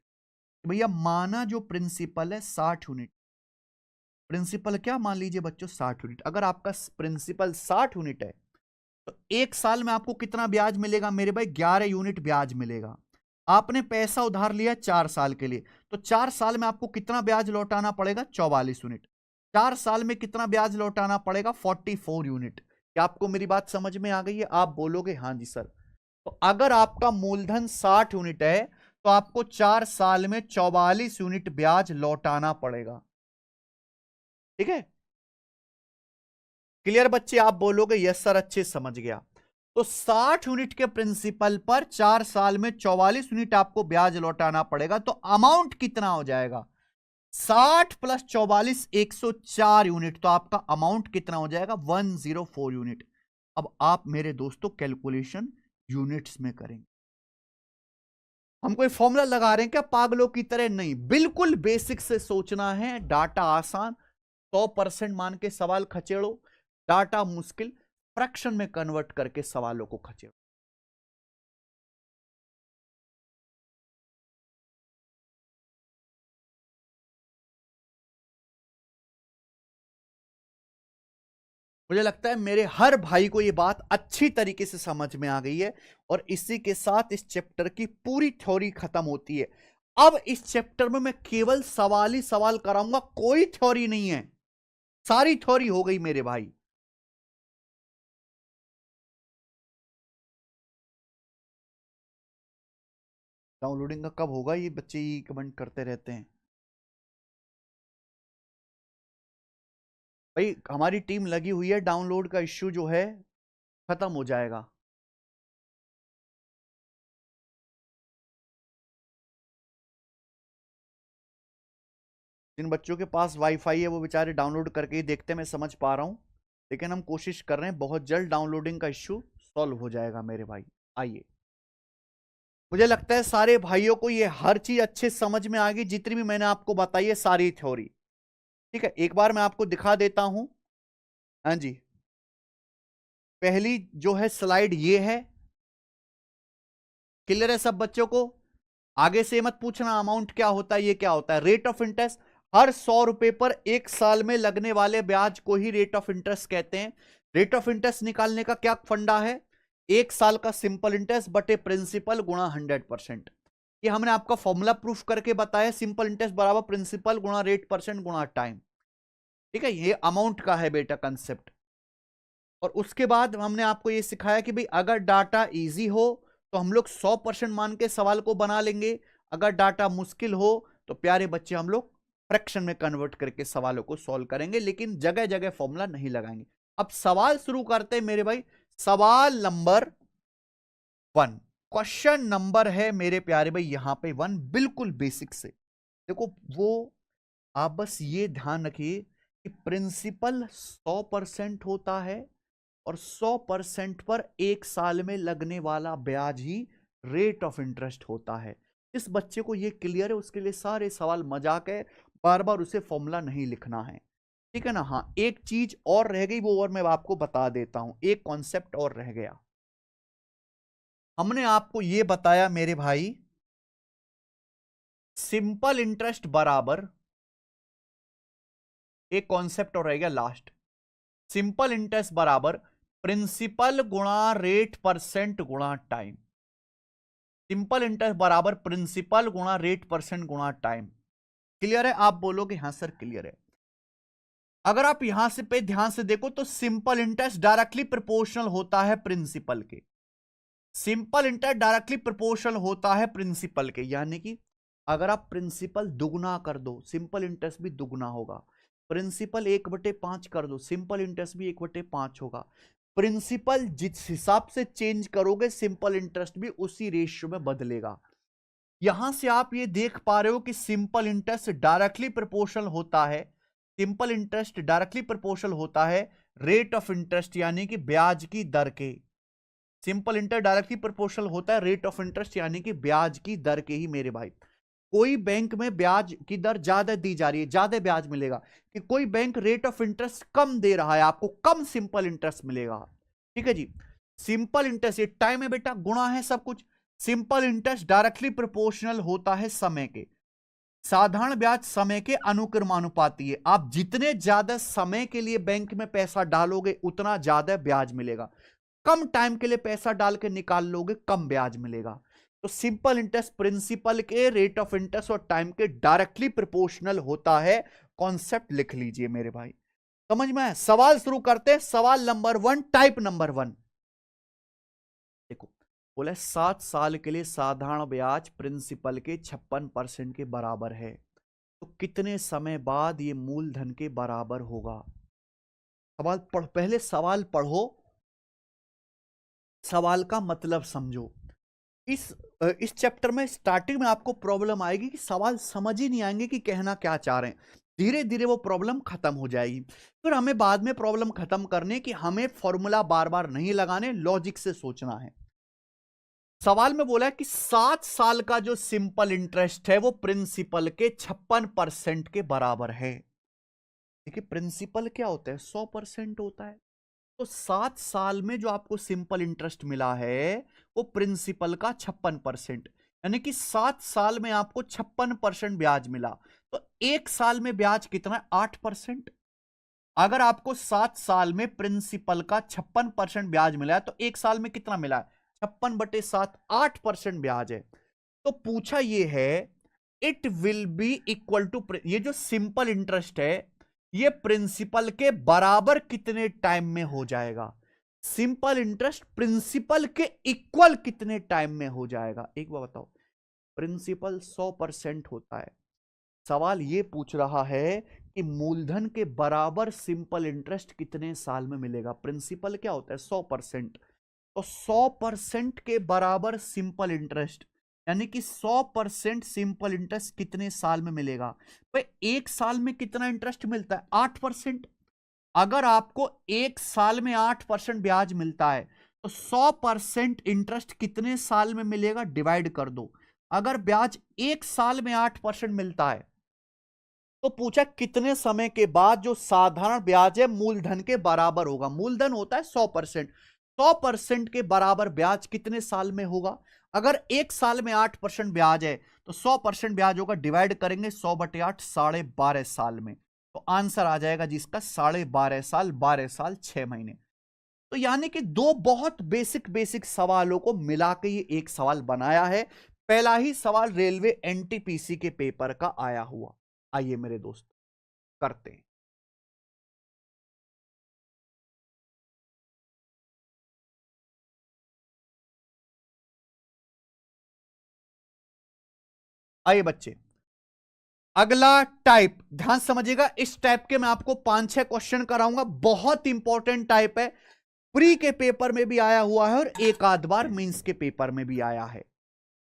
भैया माना जो प्रिंसिपल है 60 यूनिट, प्रिंसिपल क्या मान लीजिए बच्चों, 60 यूनिट। अगर आपका प्रिंसिपल 60 यूनिट है तो एक साल में आपको कितना ब्याज मिलेगा मेरे भाई, 11 यूनिट ब्याज मिलेगा। आपने पैसा उधार लिया 4 साल के लिए, तो 4 साल में आपको कितना ब्याज लौटाना पड़ेगा, 44 यूनिट। 4 साल में कितना ब्याज लौटाना पड़ेगा, 44 यूनिट। क्या आपको मेरी बात समझ में आ गई है? आप बोलोगे हाँ जी सर। तो अगर आपका मूलधन 60 यूनिट है तो आपको 4 साल में 44 यूनिट ब्याज लौटाना पड़ेगा। ठीक है? क्लियर बच्चे? आप बोलोगे यस सर अच्छे समझ गया। तो 60 यूनिट के प्रिंसिपल पर 4 साल में 44 यूनिट आपको ब्याज लौटाना पड़ेगा। तो अमाउंट कितना हो जाएगा, 60 प्लस 44 104 यूनिट। तो आपका अमाउंट कितना हो जाएगा, 104 यूनिट। अब आप मेरे दोस्तों कैलकुलेशन यूनिट्स में करेंगे। हम कोई फॉर्मूला लगा रहे हैं क्या पागलों की तरह? नहीं, बिल्कुल बेसिक से सोचना है। डाटा आसान, 100% मान के सवाल खचेड़ो, डाटा मुश्किल, फ्रैक्शन में कन्वर्ट करके सवालों को खचेड़ो। मुझे लगता है मेरे हर भाई को यह बात अच्छी तरीके से समझ में आ गई है, और इसी के साथ इस चैप्टर की पूरी थ्योरी खत्म होती है। अब इस चैप्टर में मैं केवल सवाल ही सवाल कराऊंगा, कोई थ्योरी नहीं है, सारी थ्योरी हो गई मेरे भाई। डाउनलोडिंग का कब होगा, ये बच्चे ही कमेंट करते रहते हैं। भाई हमारी टीम लगी हुई है, डाउनलोड का इश्यू जो है खत्म हो जाएगा। जिन बच्चों के पास वाईफाई है वो बेचारे डाउनलोड करके ही देखते हैं, मैं समझ पा रहा हूं, लेकिन हम कोशिश कर रहे हैं, बहुत जल्द डाउनलोडिंग का इश्यू सॉल्व हो जाएगा मेरे भाई। आइए, मुझे लगता है सारे भाइयों को ये हर चीज अच्छे समझ में आ गई, जितनी भी मैंने आपको बताई है सारी थ्योरी। ठीक है, एक बार मैं आपको दिखा देता हूं। हाँ जी, पहली जो है स्लाइड ये है, क्लियर है सब बच्चों को? आगे से मत पूछना अमाउंट क्या होता है, ये क्या होता है। रेट ऑफ इंटरेस्ट, हर 100 रुपए पर 1 साल में लगने वाले ब्याज को ही रेट ऑफ इंटरेस्ट कहते हैं। रेट ऑफ इंटरेस्ट निकालने का क्या फंडा है? 1 साल का सिंपल इंटरेस्ट बटे प्रिंसिपल गुणा 100%। ये हमने आपका फॉर्मूला प्रूफ करके बताया, सिंपल इंटरेस्ट बराबर प्रिंसिपल गुणा रेट परसेंट गुणा टाइम। ठीक है, ये अमाउंट का है बेटा कंसेप्ट। और उसके बाद हमने आपको ये सिखाया कि भाई अगर डाटा इजी हो तो हम लोग 100% मान के सवाल को बना लेंगे, अगर डाटा मुश्किल हो तो प्यारे बच्चे हम लोग फ्रैक्शन में कन्वर्ट करके सवालों को सॉल्व करेंगे, लेकिन जगह जगह फॉर्मूला नहीं लगाएंगे। अब सवाल शुरू करते हैं मेरे भाई। सवाल नंबर 1, क्वेश्चन नंबर है मेरे प्यारे भाई यहां पे 1, बिल्कुल बेसिक से। देखो वो, आप बस ये ध्यान रखिए कि प्रिंसिपल 100% होता है और 100% पर 1 साल में लगने वाला ब्याज ही रेट ऑफ इंटरेस्ट होता है। इस बच्चे को ये क्लियर है, उसके लिए सारे सवाल मजाक है, बार बार उसे फॉर्मूला नहीं लिखना है। ठीक है ना? हाँ, एक चीज और रह गई, वो और मैं आपको बता देता हूं, एक कॉन्सेप्ट और रह गया। हमने आपको ये बताया मेरे भाई, सिंपल इंटरेस्ट बराबर, एक कॉन्सेप्ट और रह गया लास्ट, सिंपल इंटरेस्ट बराबर प्रिंसिपल गुणा रेट परसेंट गुणा टाइम। सिंपल इंटरेस्ट बराबर प्रिंसिपल गुणा रेट परसेंट गुणा टाइम। क्लियर है? आप बोलोगे हाँ सर क्लियर है। अगर आप यहां से पे ध्यान से देखो तो सिंपल इंटरेस्ट डायरेक्टली प्रोपोर्शनल होता है प्रिंसिपल के। सिंपल इंटरेस्ट डायरेक्टली प्रोपोर्शनल होता है प्रिंसिपल के, यानी कि अगर आप प्रिंसिपल दुगना कर दो सिंपल इंटरेस्ट भी दुगना होगा। प्रिंसिपल 1/5 कर दो, सिंपल इंटरेस्ट भी 1/5 होगा। प्रिंसिपल जिस हिसाब से चेंज करोगे सिंपल इंटरेस्ट भी उसी रेशियो में बदलेगा। यहां से आप ये देख पा रहे हो कि सिंपल इंटरेस्ट डायरेक्टली प्रोपोर्शनल होता है, सिंपल इंटरेस्ट डायरेक्टली प्रोपोर्शनल होता है रेट ऑफ इंटरेस्ट यानी कि ब्याज की दर के। सिंपल इंटरेस्ट डायरेक्टली प्रोपोर्शनल होता है रेट ऑफ इंटरेस्ट यानी कि ब्याज की दर के ही मेरे भाई। कोई बैंक में ब्याज की दर ज्यादा दी जा रही है, ज्यादा ब्याज मिलेगा, कि कोई बैंक रेट ऑफ इंटरेस्ट कम दे रहा है, आपको कम सिंपल इंटरेस्ट मिलेगा। ठीक है जी, सिंपल इंटरेस्ट ये टाइम है बेटा, गुणा है सब कुछ। सिंपल इंटरेस्ट डायरेक्टली प्रोपोर्शनल होता है समय के, साधारण ब्याज समय के अनुक्रमानुपाती है। आप जितने ज्यादा समय के लिए बैंक में पैसा डालोगे उतना ज्यादा ब्याज मिलेगा, कम टाइम के लिए पैसा डाल के निकाल लोगे कम ब्याज मिलेगा। तो सिंपल इंटरेस्ट प्रिंसिपल के रेट ऑफ इंटरेस्ट और टाइम के डायरेक्टली प्रोपोर्शनल होता है। कॉन्सेप्ट लिख लीजिए मेरे भाई, समझ में है? सवाल शुरू करते हैं। सवाल नंबर 1, टाइप नंबर 1। देखो बोले 7 साल के लिए साधारण ब्याज प्रिंसिपल के 56% के बराबर है, तो कितने समय बाद ये मूलधन के बराबर होगा? सवाल पढ़, पहले सवाल पढ़ो, सवाल का मतलब समझो। इस चैप्टर में स्टार्टिंग में आपको प्रॉब्लम आएगी कि सवाल समझ ही नहीं आएंगे कि कहना क्या चाह रहे हैं, धीरे धीरे वो प्रॉब्लम खत्म हो जाएगी। फिर हमें बाद में प्रॉब्लम खत्म करने की, हमें फॉर्मूला बार बार नहीं लगाने, लॉजिक से सोचना है। सवाल में बोला है कि 7 साल का जो सिंपल इंटरेस्ट है वो प्रिंसिपल के 56% के बराबर है। देखिए प्रिंसिपल क्या होता है, 100% होता है, तो 7 साल में जो आपको सिंपल इंटरेस्ट मिला है वो प्रिंसिपल का 56%, यानी कि 7 साल में आपको 56% ब्याज मिला, तो 1 साल में ब्याज कितना है? 8%। अगर आपको 7 साल में प्रिंसिपल का 56% ब्याज मिला है तो 1 साल में कितना मिला है? 56/7, 8% ब्याज है। तो पूछा यह है, it will be equal to, ये जो सिंपल इंटरेस्ट है ये प्रिंसिपल के बराबर कितने टाइम में हो जाएगा? सिंपल इंटरेस्ट प्रिंसिपल के इक्वल कितने टाइम में हो जाएगा? एक बार बताओ, प्रिंसिपल 100% होता है, सवाल ये पूछ रहा है कि मूलधन के बराबर सिंपल इंटरेस्ट कितने साल में मिलेगा? प्रिंसिपल क्या होता है? 100%, तो 100% के बराबर सिंपल इंटरेस्ट यानी कि 100% सिंपल इंटरेस्ट कितने साल में मिलेगा? भाई एक साल में कितना इंटरेस्ट मिलता है? 8%। अगर आपको एक साल में 8% ब्याज मिलता है तो 100% इंटरेस्ट कितने साल में मिलेगा? डिवाइड कर दो। अगर ब्याज एक साल में 8% मिलता है तो पूछा कितने समय के बाद जो साधारण ब्याज है मूलधन के बराबर होगा। मूलधन होता है 100%। 100% के बराबर ब्याज कितने साल में होगा? अगर एक साल में 8% ब्याज है तो 100% ब्याज होगा, डिवाइड करेंगे 100/8, 12.5 साल में। तो आंसर आ जाएगा जिसका 12.5 साल, 12 साल 6 महीने। तो यानी कि दो बहुत बेसिक बेसिक सवालों को मिला के ये एक सवाल बनाया है। पहला ही सवाल रेलवे एनटीपीसी के पेपर का आया हुआ। आइए मेरे दोस्त करते हैं। आइए बच्चे, अगला टाइप ध्यान समझिएगा। इस टाइप के मैं आपको 5-6 क्वेश्चन कराऊंगा। बहुत इंपॉर्टेंट टाइप है, प्री के पेपर में भी आया हुआ है और एक आध बार मेंस के पेपर में भी आया है।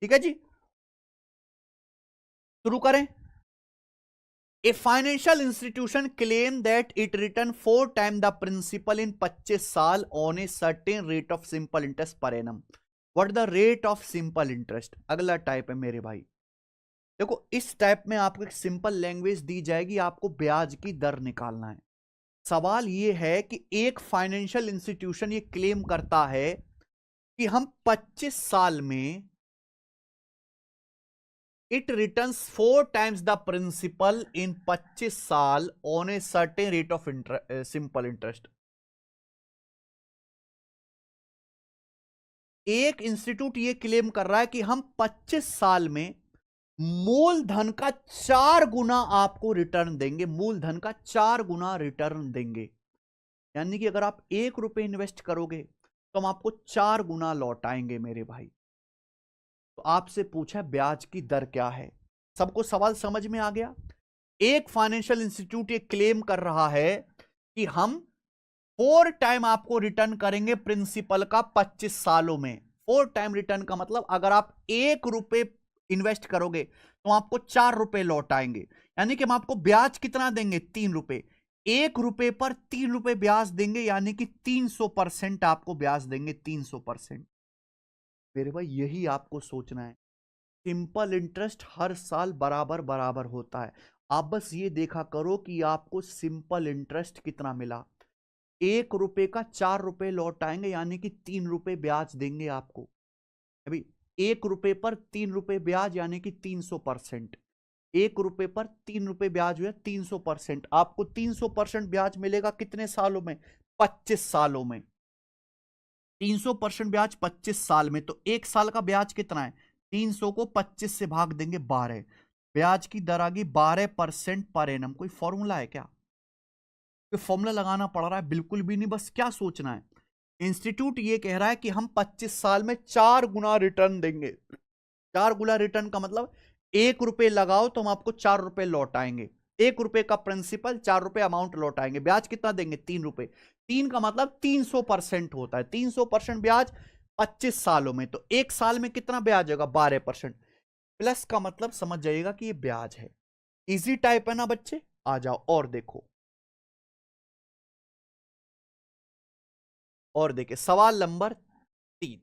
ठीक है जी, शुरू करें। A financial institution claim that it return 4 time the principal in 25 साल on a certain rate of simple interest per annum. What the rate of simple interest? अगला टाइप है मेरे भाई। देखो इस टाइप में आपको एक सिंपल लैंग्वेज दी जाएगी, आपको ब्याज की दर निकालना है। सवाल यह है कि एक फाइनेंशियल इंस्टीट्यूशन ये क्लेम करता है कि हम 25 साल में it returns 4 times the principal in 25 साल on a certain rate of simple interest. एक इंस्टीट्यूट ये क्लेम कर रहा है कि हम 25 साल में मूलधन का 4 गुना आपको रिटर्न देंगे, मूलधन का 4 गुना रिटर्न देंगे। यानी कि अगर आप 1 रुपए इन्वेस्ट करोगे तो हम आपको 4 गुना लौटाएंगे मेरे भाई। तो आपसे पूछा ब्याज की दर क्या है? सबको सवाल समझ में आ गया? एक फाइनेंशियल इंस्टीट्यूट ये क्लेम कर रहा है कि हम 4 टाइम आपको रिटर्न करेंगे प्रिंसिपल का 25 सालों में। 4 टाइम रिटर्न का मतलब अगर आप 1 रुपए इन्वेस्ट करोगे तो आपको 4 रुपए लौटाएंगे। यानी कि हम आपको ब्याज कितना देंगे? 3 रुपए। 1 रुपए पर 3 रुपए ब्याज देंगे, यानी कि 300% आपको ब्याज देंगे। 300%। मेरे भाई यही आपको सोचना है। सिंपल इंटरेस्ट हर साल बराबर बराबर होता है। आप बस ये देखा करो कि आपको सिंपल इंटरेस्ट कितना मिला। 1 रुपए का 4 रुपए लौटाएंगे, यानी कि 3 रुपए ब्याज देंगे आपको। अभी 1 रुपए पर 3 रुपए ब्याज यानी कि 300%। 1 रुपए पर 3 रुपए ब्याज हुआ 300%। आपको 300% ब्याज मिलेगा कितने सालों में? 25 सालों में। 300% ब्याज 25 साल में, तो एक साल का ब्याज कितना है? 300 को 25 से भाग देंगे 12। ब्याज की दर आ गई 12% पर एनम। कोई फॉर्मूला है क्या? कोई फॉर्मूला लगाना पड़ रहा है? बिल्कुल भी नहीं। बस क्या सोचना है, इंस्टीट्यूट ये कह रहा है कि हम 25 साल में 4 गुना रिटर्न देंगे। 4 गुना रिटर्न का मतलब 1 रुपए लगाओ तो हम आपको 4 रुपए लौटाएंगे। 1 रुपए का प्रिंसिपल, 4 रुपए अमाउंट लौटाएंगे। ब्याज कितना देंगे? 3 रुपए। 3 का मतलब 300% होता है। 300% ब्याज 25 सालों में, तो एक साल में कितना ब्याज होगा? 12%। प्लस का मतलब समझ जाइएगा कि ये ब्याज है। इजी टाइप है ना बच्चे? आ जाओ और देखो। और देखिए सवाल नंबर 3।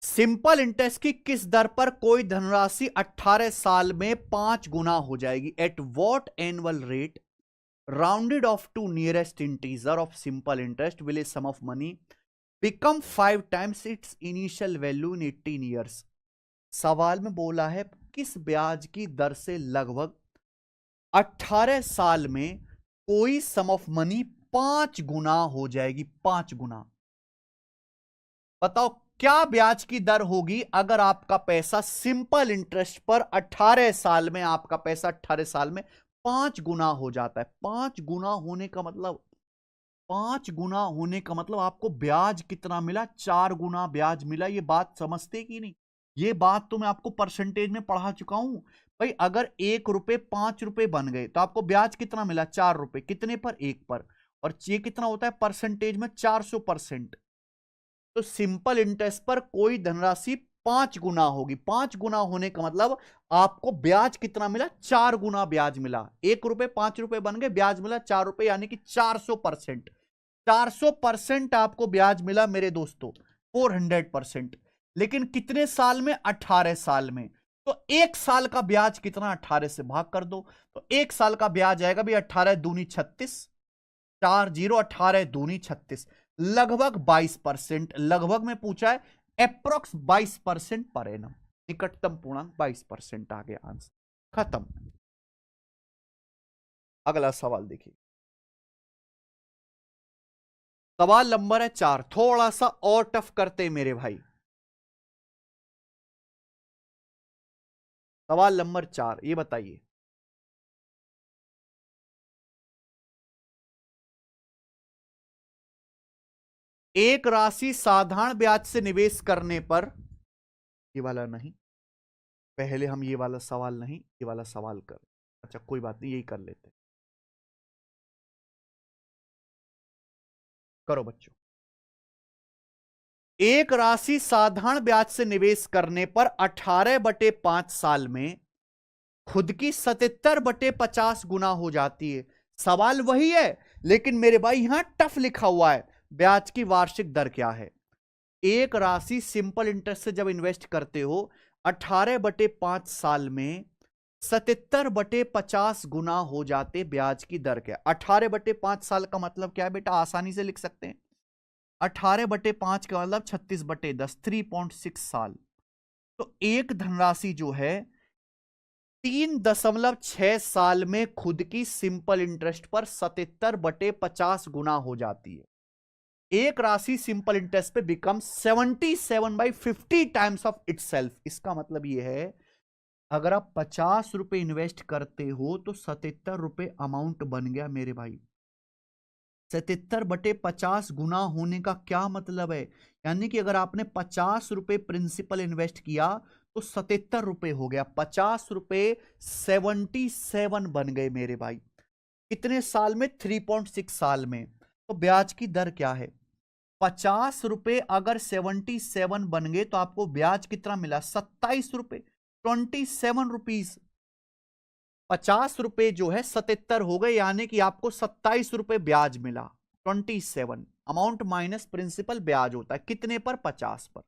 सिंपल इंटरेस्ट की किस दर पर कोई धनराशि 18 साल में 5 गुना हो जाएगी? At what annual rate rounded off to nearest integer of simple interest will a sum of money become 5 times its initial value in 18 years? सवाल में बोला है किस ब्याज की दर से लगभग 18 साल में कोई सम ऑफ मनी 5 गुना हो जाएगी? 5 गुना। बताओ क्या ब्याज की दर होगी अगर आपका पैसा सिंपल इंटरेस्ट पर 18 साल में, आपका पैसा 18 साल में 5 गुना हो जाता है? 5 गुना होने का मतलब, 5 गुना होने का मतलब आपको ब्याज कितना मिला? 4 गुना ब्याज मिला। ये बात समझते कि नहीं? ये बात तो मैं आपको परसेंटेज में पढ़ा चुका हूं। भाई अगर 1 रुपए 5 रुपए बन गए तो आपको ब्याज कितना मिला? 4 रुपए। कितने पर? 1 पर। और ये कितना होता है परसेंटेज में? 400%। तो सिंपल इंटरेस्ट पर कोई धनराशि 5 गुना होगी। 5 गुना होने का मतलब आपको ब्याज कितना मिला? 4 गुना ब्याज मिला। 1 रुपए 5 रुपए बन गए, ब्याज मिला 4 रुपए, यानी कि 400%। 400% आपको ब्याज मिला मेरे दोस्तों, 400%। लेकिन कितने साल में? 18 साल में। तो 1 साल का ब्याज कितना? 18 से भाग कर दो, तो 1 साल का ब्याज आएगा भी 18 दूनी 36, 40, 18 दूनी 36, लगभग 22%। लगभग में पूछा है, अप्रोक्स 22% पर एनम, निकटतम पूर्णांक 22% आ गया आंसर, खत्म। अगला सवाल देखिए, सवाल नंबर है 4, थोड़ा सा और टफ करते मेरे भाई। सवाल नंबर 4, ये बताइए, एक राशि साधारण ब्याज से निवेश करने पर, ये वाला नहीं, पहले हम ये वाला सवाल नहीं, ये वाला सवाल कर, अच्छा कोई बात नहीं, यही कर लेते, करो बच्चों। एक राशि साधारण ब्याज से निवेश करने पर 18/5 साल में खुद की 77/50 गुना हो जाती है। सवाल वही है, लेकिन मेरे भाई यहां टफ लिखा हुआ है, ब्याज की वार्षिक दर क्या है। एक राशि सिंपल इंटरेस्ट से जब इन्वेस्ट करते हो 18/5 साल में 77/50 गुना हो जाते, ब्याज की दर क्या? 18/5 साल का मतलब क्या है बेटा? आसानी से लिख सकते हैं, 18/5 का मतलब 36/10, 3.6 साल। तो एक धनराशि जो है 3.6 साल में खुद की सिंपल इंटरेस्ट पर 77/50 गुना हो जाती है। एक राशि सिंपल इंटरेस्ट पे बिकम 77/50 टाइम्स ऑफ इटसेल्फ। इसका मतलब यह है, अगर आप 50 रुपए इन्वेस्ट करते हो तो 77 रुपए अमाउंट बन गया मेरे भाई। 77/50 गुना होने का क्या मतलब है? यानी कि अगर आपने 50 रुपए प्रिंसिपल इन्वेस्ट किया तो 77 रुपए हो गया, 50 रुपए 77 बन गए मेरे भाई। कितने साल में? 3.6 साल में। तो ब्याज की दर क्या है? 50 रुपए अगर 77 बन गए तो आपको ब्याज कितना मिला? 27 रुपए, 27 रुपीज। 50 रुपए जो है 77 हो गए, यानी कि आपको 27 रुपए ब्याज मिला। 27 अमाउंट माइनस प्रिंसिपल ब्याज होता है कितने पर? 50 पर।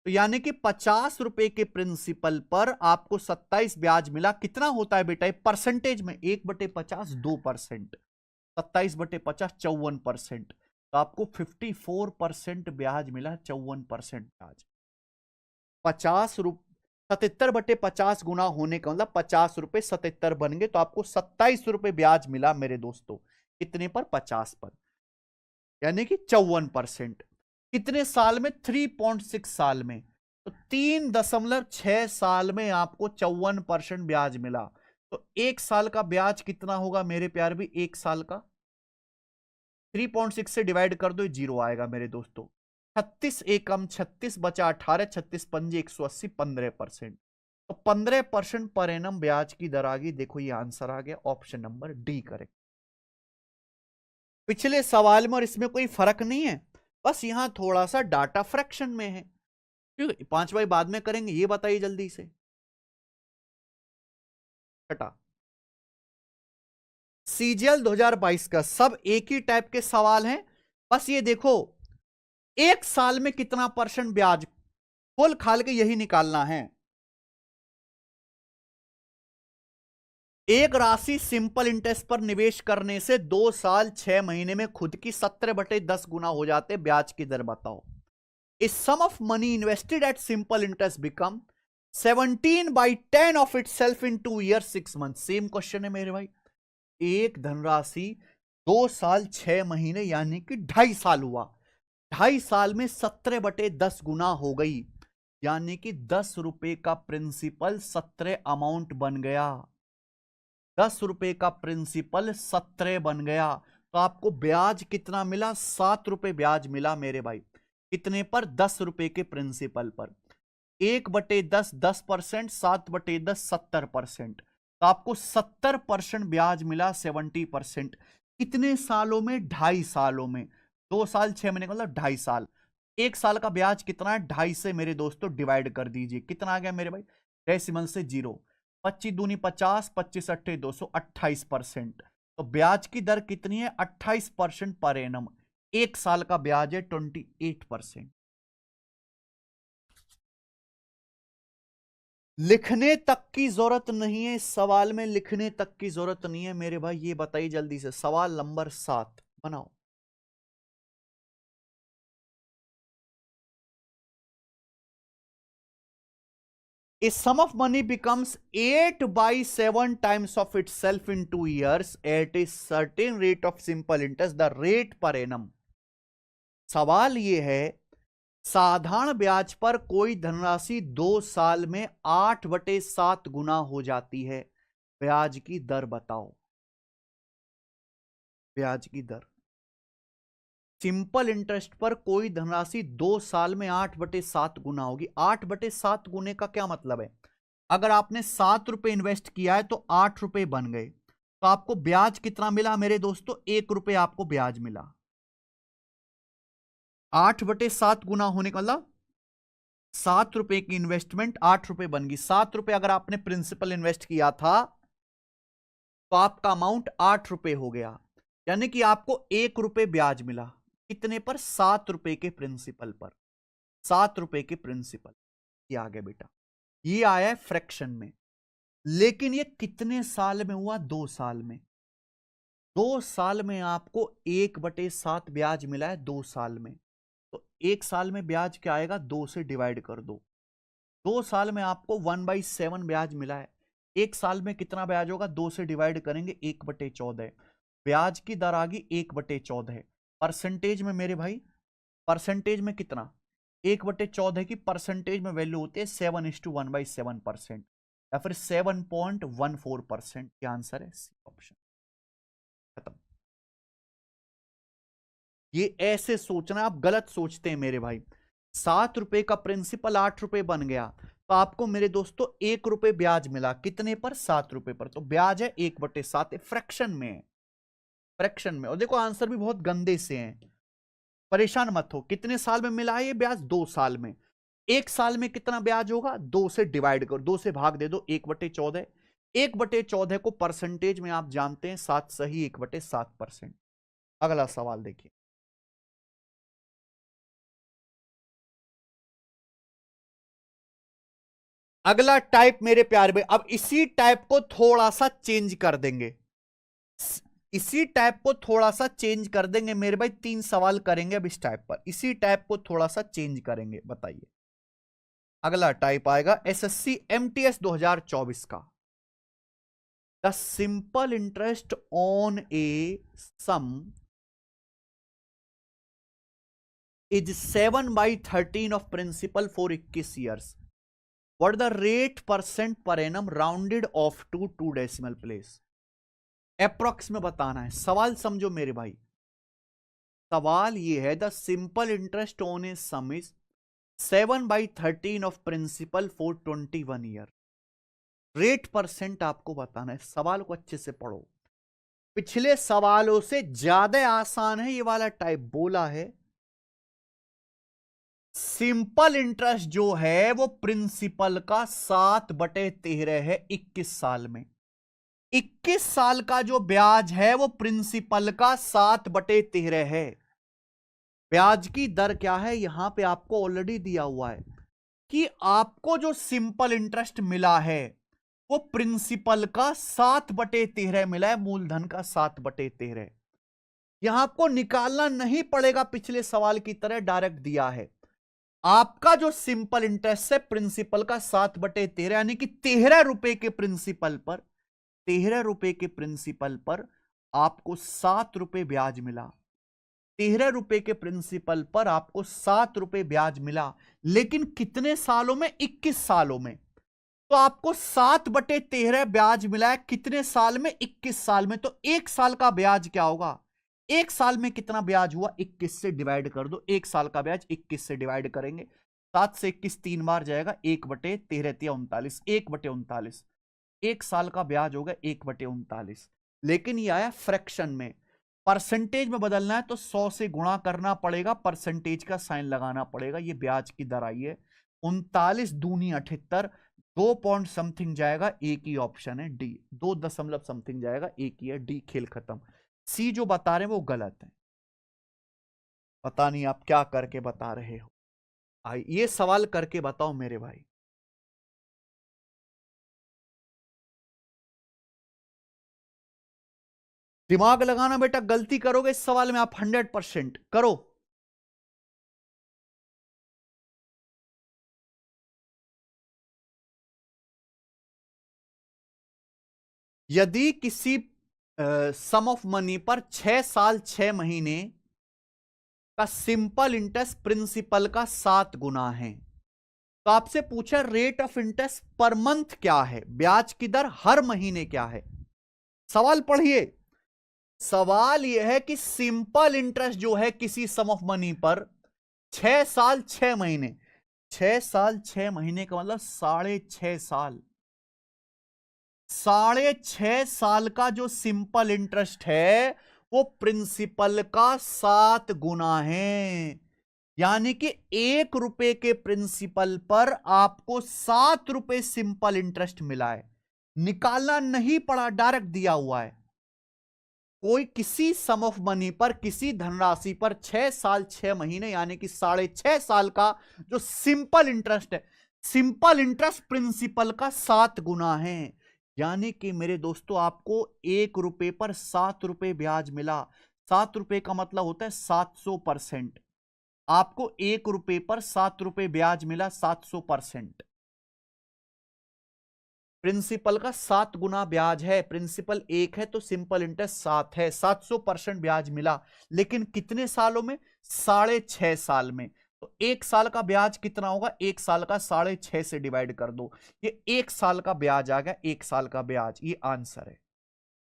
तो यानी कि 50 रुपए के प्रिंसिपल पर आपको 27 ब्याज मिला। कितना होता है बेटा परसेंटेज में? 1/50 2%, 27/50 54%। तो आपको 54% ब्याज मिला, 54% ब्याज। 77/50 गुना होने का मतलब 50 रुपए 77 बन गए, तो आपको 27 रुपए ब्याज मिला मेरे दोस्तों। कितने पर? 50 पर, यानी कि 54%। कितने साल में? 3.6 साल में। तो 3.6 साल में आपको 54% ब्याज मिला। तो एक साल का ब्याज कितना होगा मेरे प्यार भी? एक साल का 3.6 से डिवाइड कर दो, जीरो आएगा मेरे दोस्तों। 36 एकम 36 बचा 18, 36 पंजे 180, 15%। तो 15% पर एनम ब्याज की दर आ गई। देखो ये आंसर आ गया, ऑप्शन नंबर डी करेक्ट। पिछले सवाल में और इसमें कोई फर्क नहीं है, बस यहां थोड़ा सा डाटा फ्रैक्शन में है। क्यों? 5 बाई बाद में करेंगे, ये बताइए जल्दी से। हटा सीजीएल 2022 का सब एक ही टाइप के सवाल हैं। बस ये देखो, एक साल में कितना % ब्याज, खोल खाल के यही निकालना है। एक राशि सिंपल इंटरेस्ट पर निवेश करने से 2 साल 6 महीने में खुद की 17/10 गुना हो जाते, ब्याज की दर बताओ। इस sum of money invested at simple interest become 17/10 of itself in 2 year 6 month. Same question है मेरे भाई। एक धनराशि 2 साल 6 महीने यानी कि 2.5 साल हुआ, 2.5 साल में 17/10 गुना हो गई, यानी कि 10 रुपए का प्रिंसिपल 17 अमाउंट बन गया। 10 रुपए का प्रिंसिपल 17 बन गया। तो आपको ब्याज कितना मिला? 7 रुपए ब्याज मिला मेरे भाई। कितने पर? 10 रुपए के प्रिंसिपल पर। 1/10 10%, 7/10 70%। तो आपको 70% ब्याज मिला, 70%। कितने सालों में? 2.5 सालों में। 2 साल 6 महीने का मतलब 2.5 साल। 1 साल का ब्याज कितना है? 2.5 से मेरे दोस्तों डिवाइड कर दीजिए। कितना आ गया मेरे भाई? डेसिमल से 0। 25 दूनी 50, 25 अट्ठे 200, 28%। तो ब्याज की दर कितनी है? 28% पर एनम। 1 साल का ब्याज है 28%। लिखने तक की जरूरत नहीं है, इस सवाल में लिखने तक की जरूरत नहीं है मेरे भाई। ये बताइए जल्दी से, सवाल नंबर 7 बनाओ। A sum of money becomes 8/7 times of itself in 2 years at a certain rate of simple interest, the rate per annum। सवाल ये है, साधारण ब्याज पर कोई धनराशि 2 साल में 8/7 गुना हो जाती है। ब्याज की दर बताओ। ब्याज की दर, सिंपल इंटरेस्ट पर कोई धनराशि 2 साल में 8/7 गुना होगी। 8/7 गुने का क्या मतलब है? अगर आपने 7 रुपए इन्वेस्ट किया है तो 8 रुपए बन गए, तो आपको ब्याज कितना मिला मेरे दोस्तों? 1 रुपए आपको ब्याज मिला। 8/7 गुना होने का मतलब 7 रुपए की इन्वेस्टमेंट 8 रुपए बन गई। 7 रुपए अगर आपने प्रिंसिपल इन्वेस्ट किया था तो आपका अमाउंट 8 रुपए हो गया, यानी कि आपको 1 रुपए ब्याज मिला। कितने पर? 7 रुपए के प्रिंसिपल पर। 7 रुपए के प्रिंसिपल। ये आ गया बेटा, ये आया है फ्रैक्शन में। लेकिन ये कितने साल में हुआ? 2 साल में। 2 साल में आपको 1/7 ब्याज मिला है 2 साल में। तो 1 साल में ब्याज क्या आएगा? 2 से डिवाइड कर दो। 2 साल में आपको 1/7 ब्याज मिला है। 1 साल में कितना ब्याज होगा? 2 से डिवाइड करेंगे 1/14। ब्याज की दर आ गई 1/14। परसेंटेज में मेरे भाई, परसेंटेज में कितना? 1/14 की परसेंटेज में वैल्यू होती है 7:1/7%, या फिर 7.14%। क्या आंसर है? C option. खत्म। ये ऐसे सोचना, आप गलत सोचते हैं मेरे भाई। 7 रुपए का प्रिंसिपल 8 रुपए बन गया, तो आपको मेरे दोस्तों 1 रुपए ब्याज मिला। कितने पर? 7 रुपए पर। तो ब्याज है 1/7, फ्रैक्शन में। फ्रैक्शन में। और देखो आंसर भी बहुत गंदे से हैं, परेशान मत हो। कितने साल में मिला है ये ब्याज? 2 साल में। 1 साल में कितना ब्याज होगा? 2 से डिवाइड करो, 2 से भाग दे दो, 1/14। 1/14 को परसेंटेज में आप जानते हैं 7 सही 1/7%। अगला सवाल देखिए। अगला टाइप मेरे प्यारे भाई, अब इसी टाइप को थोड़ा सा चेंज कर देंगे। इसी टाइप को थोड़ा सा चेंज कर देंगे मेरे भाई। 3 सवाल करेंगे अब इस टाइप पर। इसी टाइप को थोड़ा सा चेंज करेंगे। बताइए। अगला टाइप आएगा एसएससी एमटीएस 2024 का। The simple interest on a sum is 7/13 of principal for 21 years. What the rate percent per annum rounded off to 2 decimal place. Approx में बताना है। सवाल समझो मेरे भाई। सवाल ये है, the simple interest on a sum is 7/13 of principal for 21 year. Rate percent आपको बताना है। सवाल को अच्छे से पढ़ो, पिछले सवालों से ज्यादा आसान है ये वाला टाइप। बोला है सिंपल इंटरेस्ट जो है वो प्रिंसिपल का 7/13 है 21 साल में। 21 साल का जो ब्याज है वो प्रिंसिपल का 7/13 है। ब्याज की दर क्या है? यहां पे आपको ऑलरेडी दिया हुआ है कि आपको जो सिंपल इंटरेस्ट मिला है वो प्रिंसिपल का 7/13 मिला है, मूलधन का 7/13। यहां आपको निकालना नहीं पड़ेगा, पिछले सवाल की तरह डायरेक्ट दिया है। आपका जो सिंपल इंटरेस्ट है प्रिंसिपल का 7/13, यानी कि 13 रुपए के प्रिंसिपल पर, 13 रुपए के प्रिंसिपल पर आपको 7 रुपए ब्याज मिला। 13 रुपए के प्रिंसिपल पर आपको 7 रुपए ब्याज मिला, लेकिन कितने सालों में? 21 सालों में। तो आपको 7/13 ब्याज मिला है कितने साल में? 21 साल में। तो 1 साल का ब्याज क्या होगा? 1 साल में कितना ब्याज हुआ? 21 से डिवाइड कर दो। 1 साल का ब्याज 21 से डिवाइड करेंगे, 7 से 21 3 बार जाएगा, 1/13 39, 1/39। 1 साल का ब्याज होगा 1/39। लेकिन ये आया फ्रैक्शन में। परसेंटेज में बदलना है तो 100 से गुणा करना पड़ेगा, परसेंटेज का साइन लगाना पड़ेगा। ये ब्याज की दर आई है 39 दूनी 78, 2 पॉइंट समथिंग जाएगा, एक ही ऑप्शन है डी, 2 दशमलव समथिंग जाएगा, एक ही है डी, खेल खत्म। सी जो बता रहे हैं वो गलत है। पता नहीं आप क्या करके बता रहे हो, ये सवाल करके बताओ मेरे भाई। दिमाग लगाना बेटा, गलती करोगे इस सवाल में आप 100% करो। यदि किसी सम ऑफ मनी पर 6 साल 6 महीने का सिंपल इंटरेस्ट प्रिंसिपल का 7 गुना है, तो आपसे पूछा rate of interest per month क्या है, ब्याज की दर हर महीने क्या है। सवाल पढ़िए, सवाल यह है कि सिंपल इंटरेस्ट जो है किसी सम ऑफ मनी पर 6 साल 6 महीने, 6 साल 6 महीने का मतलब 6.5 साल, 6.5 साल का जो सिंपल इंटरेस्ट है वो प्रिंसिपल का 7 गुना है। यानी कि 1 रुपए के प्रिंसिपल पर आपको 7 रुपए सिंपल इंटरेस्ट मिला है। निकालना नहीं पड़ा, डायरेक्ट दिया हुआ है। कोई किसी सम ऑफ मनी पर, किसी धनराशि पर 6 साल 6 महीने यानी कि 6.5 साल का जो सिंपल इंटरेस्ट है, सिंपल इंटरेस्ट प्रिंसिपल का 7 गुना है। यानी कि मेरे दोस्तों आपको 1 रुपए पर 7 रुपए ब्याज मिला। 7 रुपए का मतलब होता है 700%। आपको 1 रुपए पर 7 रुपए ब्याज मिला, 700%। प्रिंसिपल का 7 गुना ब्याज है, प्रिंसिपल 1 है तो सिंपल इंटरेस्ट 7 है, 700% ब्याज मिला। लेकिन कितने सालों में? 6.5 साल में। तो 1 साल का ब्याज कितना होगा? 1 साल का 6.5 से डिवाइड कर दो, ये 1 साल का ब्याज आ गया, 1 साल का ब्याज, ये आंसर है।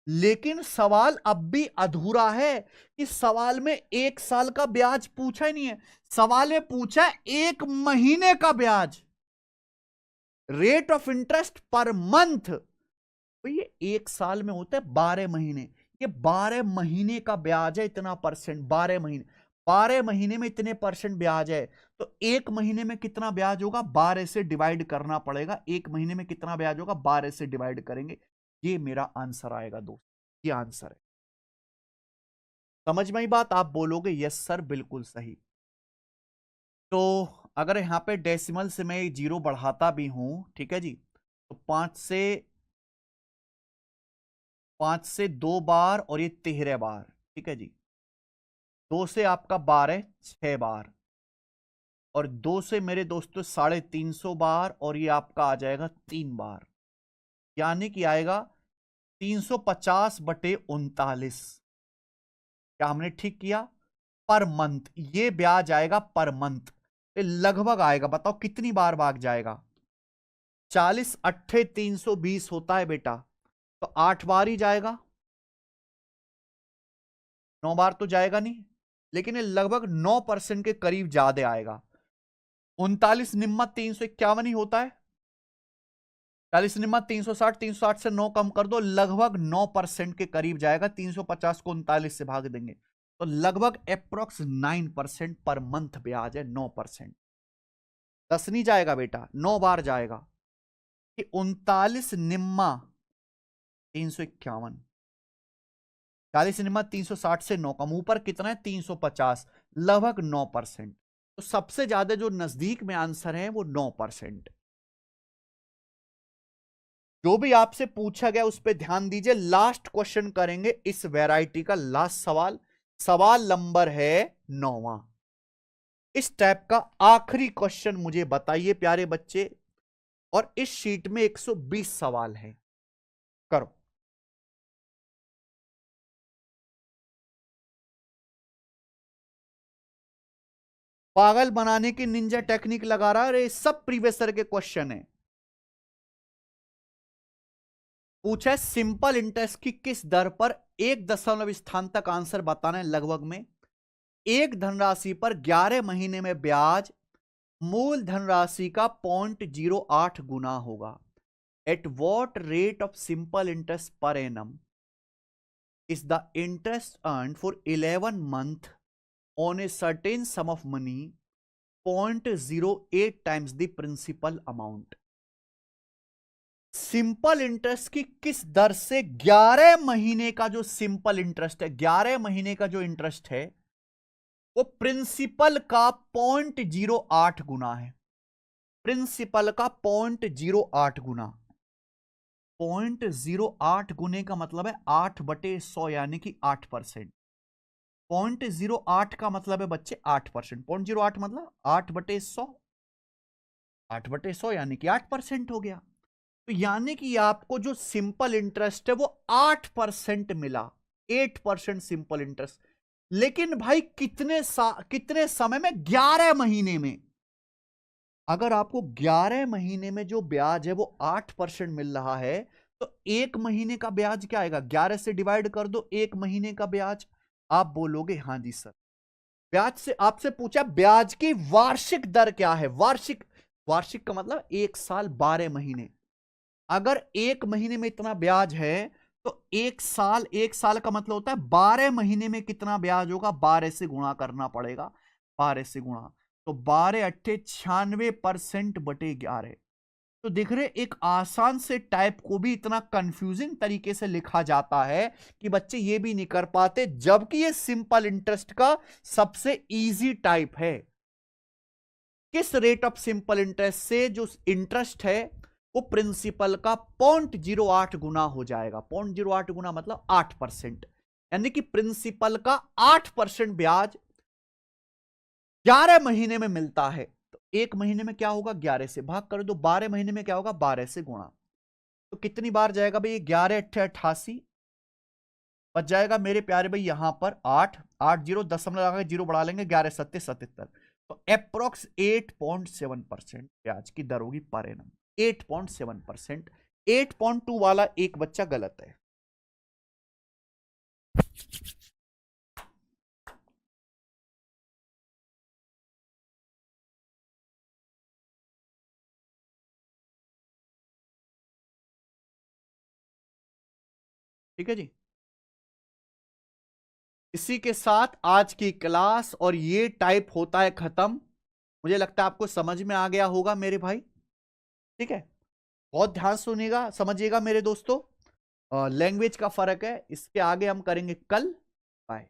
लेकिन सवाल अब भी अधूरा है कि सवाल में 1 साल का ब्याज पूछा ही नहीं है, सवाल में पूछा 1 महीने का ब्याज, rate of interest per month. तो ये 1 साल में होता है 12 महीने, ये 12 महीने का ब्याज है, इतना परसेंट, 12 महीने, 12 महीने में इतने परसेंट ब्याज है। तो 1 महीने में कितना ब्याज होगा? 12 से डिवाइड करना पड़ेगा। 1 महीने में कितना ब्याज होगा? 12 से डिवाइड करेंगे, ये मेरा आंसर आएगा दोस्त, ये आंसर है। समझ में आई बात? आप बोलोगे यस सर बिल्कुल सही। तो अगर यहां पे डेसिमल से मैं 0 बढ़ाता भी हूं, ठीक है जी, तो 5 से 2 बार और ये 13 बार, ठीक है जी, 2 से आपका 12, 6 बार, और 2 से मेरे दोस्तों 350 बार, और ये आपका आ जाएगा 3 बार, यानी कि आएगा 350/39। क्या हमने ठीक किया? पर मंथ, ये ब्याज आएगा पर मंथ। लगभग आएगा, बताओ कितनी बार भाग जाएगा? 40 अट्ठे 320 होता है बेटा, तो 8 बार ही जाएगा, 9 बार तो जाएगा नहीं, लेकिन ये लगभग 9% के करीब ज्यादा आएगा। 39 निम्मा 351 ही होता है, 40 निम्मा 360, 360 से 9 कम कर दो, लगभग 9% के करीब जाएगा। 350 को 39 से भाग देंगे तो लगभग अप्रोक्स 9% पर मंथ ब्याज है, 9%। 10 नहीं जाएगा बेटा, 9 बार जाएगा। कि 39 निम्मा 351, 40 निम्मा 360 से 9 कम, ऊपर कितना है? 350, लगभग 9%। तो सबसे ज्यादा जो नजदीक में आंसर है वो 9%। जो भी आपसे पूछा गया उस पर ध्यान दीजिए। लास्ट क्वेश्चन करेंगे इस वैरायटी का, लास्ट सवाल, सवाल नंबर है 9वां। इस टाइप का आखिरी क्वेश्चन मुझे बताइए प्यारे बच्चे, और इस शीट में 120 सवाल हैं, करो। पागल बनाने की निंजा टेक्निक लगा रहा है, अरे सब प्रीवियस ईयर के क्वेश्चन है। पूछा है सिंपल इंटरेस्ट की किस दर पर 1 दशमलव स्थान तक, आंसर बताना है लगभग में। एक धनराशि पर 11 महीने में ब्याज मूल धनराशि का 0.08 गुना होगा। At what rate of simple interest per annum is the interest earned for 11 month on a certain sum of money 0.08 times the principal amount. Simple interest की किस दर से 11 महीने का जो सिंपल इंटरेस्ट है, 11 महीने का जो इंटरेस्ट है वो प्रिंसिपल का 0.08 गुना है। प्रिंसिपल का 0.08 गुना, 0.08 गुने का मतलब है 8/100 यानी कि 8%। 0.08 का मतलब है बच्चे 8%। 0.08 मतलब 8/100, 8/100 यानी कि 8% हो गया। तो यानी कि आपको जो सिंपल इंटरेस्ट है वो 8% मिला, 8% सिंपल इंटरेस्ट। लेकिन भाई कितने समय में? 11 महीने में। अगर आपको 11 महीने में जो ब्याज है वो 8% मिल रहा है तो एक महीने का ब्याज क्या आएगा? 11 से डिवाइड कर दो एक महीने का ब्याज। आप बोलोगे हाँ जी सर। ब्याज से आपसे पूछा ब्याज की वार्षिक दर क्या है? वार्षिक, वार्षिक का मतलब 1 साल 12 महीने। अगर एक महीने में इतना ब्याज है तो एक साल का मतलब होता है 12 महीने में कितना ब्याज होगा? 12 से गुणा करना पड़ेगा, 12 से गुणा। तो 12 अट्ठे 96% बटे 11। तो देख रहे एक आसान से टाइप को भी इतना कंफ्यूजिंग तरीके से लिखा जाता है कि बच्चे ये भी नहीं कर पाते, जबकि ये सिंपल इंटरेस्ट का सबसे इजी टाइप है। किस रेट ऑफ सिंपल इंटरेस्ट से जो इंटरेस्ट है वो प्रिंसिपल का 0.08 गुना हो जाएगा। 0.08 गुना मतलब 8%, यानी कि प्रिंसिपल का 8% ब्याज 11 महीने में मिलता है। तो एक महीने में क्या होगा? 11 से भाग कर दो। 12 महीने में क्या होगा? 12 से गुणा। तो कितनी बार जाएगा भाई? 11 अट्ठे 88 बच जाएगा मेरे प्यारे भाई। यहां पर 8 8 0 दशमलव लगा के 0 बढ़ा लेंगे, 11 सत्ते 77। तो अप्रोक्स 8.7% ब्याज की दर होगी पर एनम। 8.7%। 8.2 वाला एक बच्चा गलत है। ठीक है जी। इसी के साथ आज की क्लास और ये टाइप होता है खत्म। मुझे लगता है आपको समझ में आ गया होगा मेरे भाई। ठीक है, बहुत ध्यान सुनिएगा, समझिएगा मेरे दोस्तों। लैंग्वेज का फर्क है, इसके आगे हम करेंगे कल। बाय।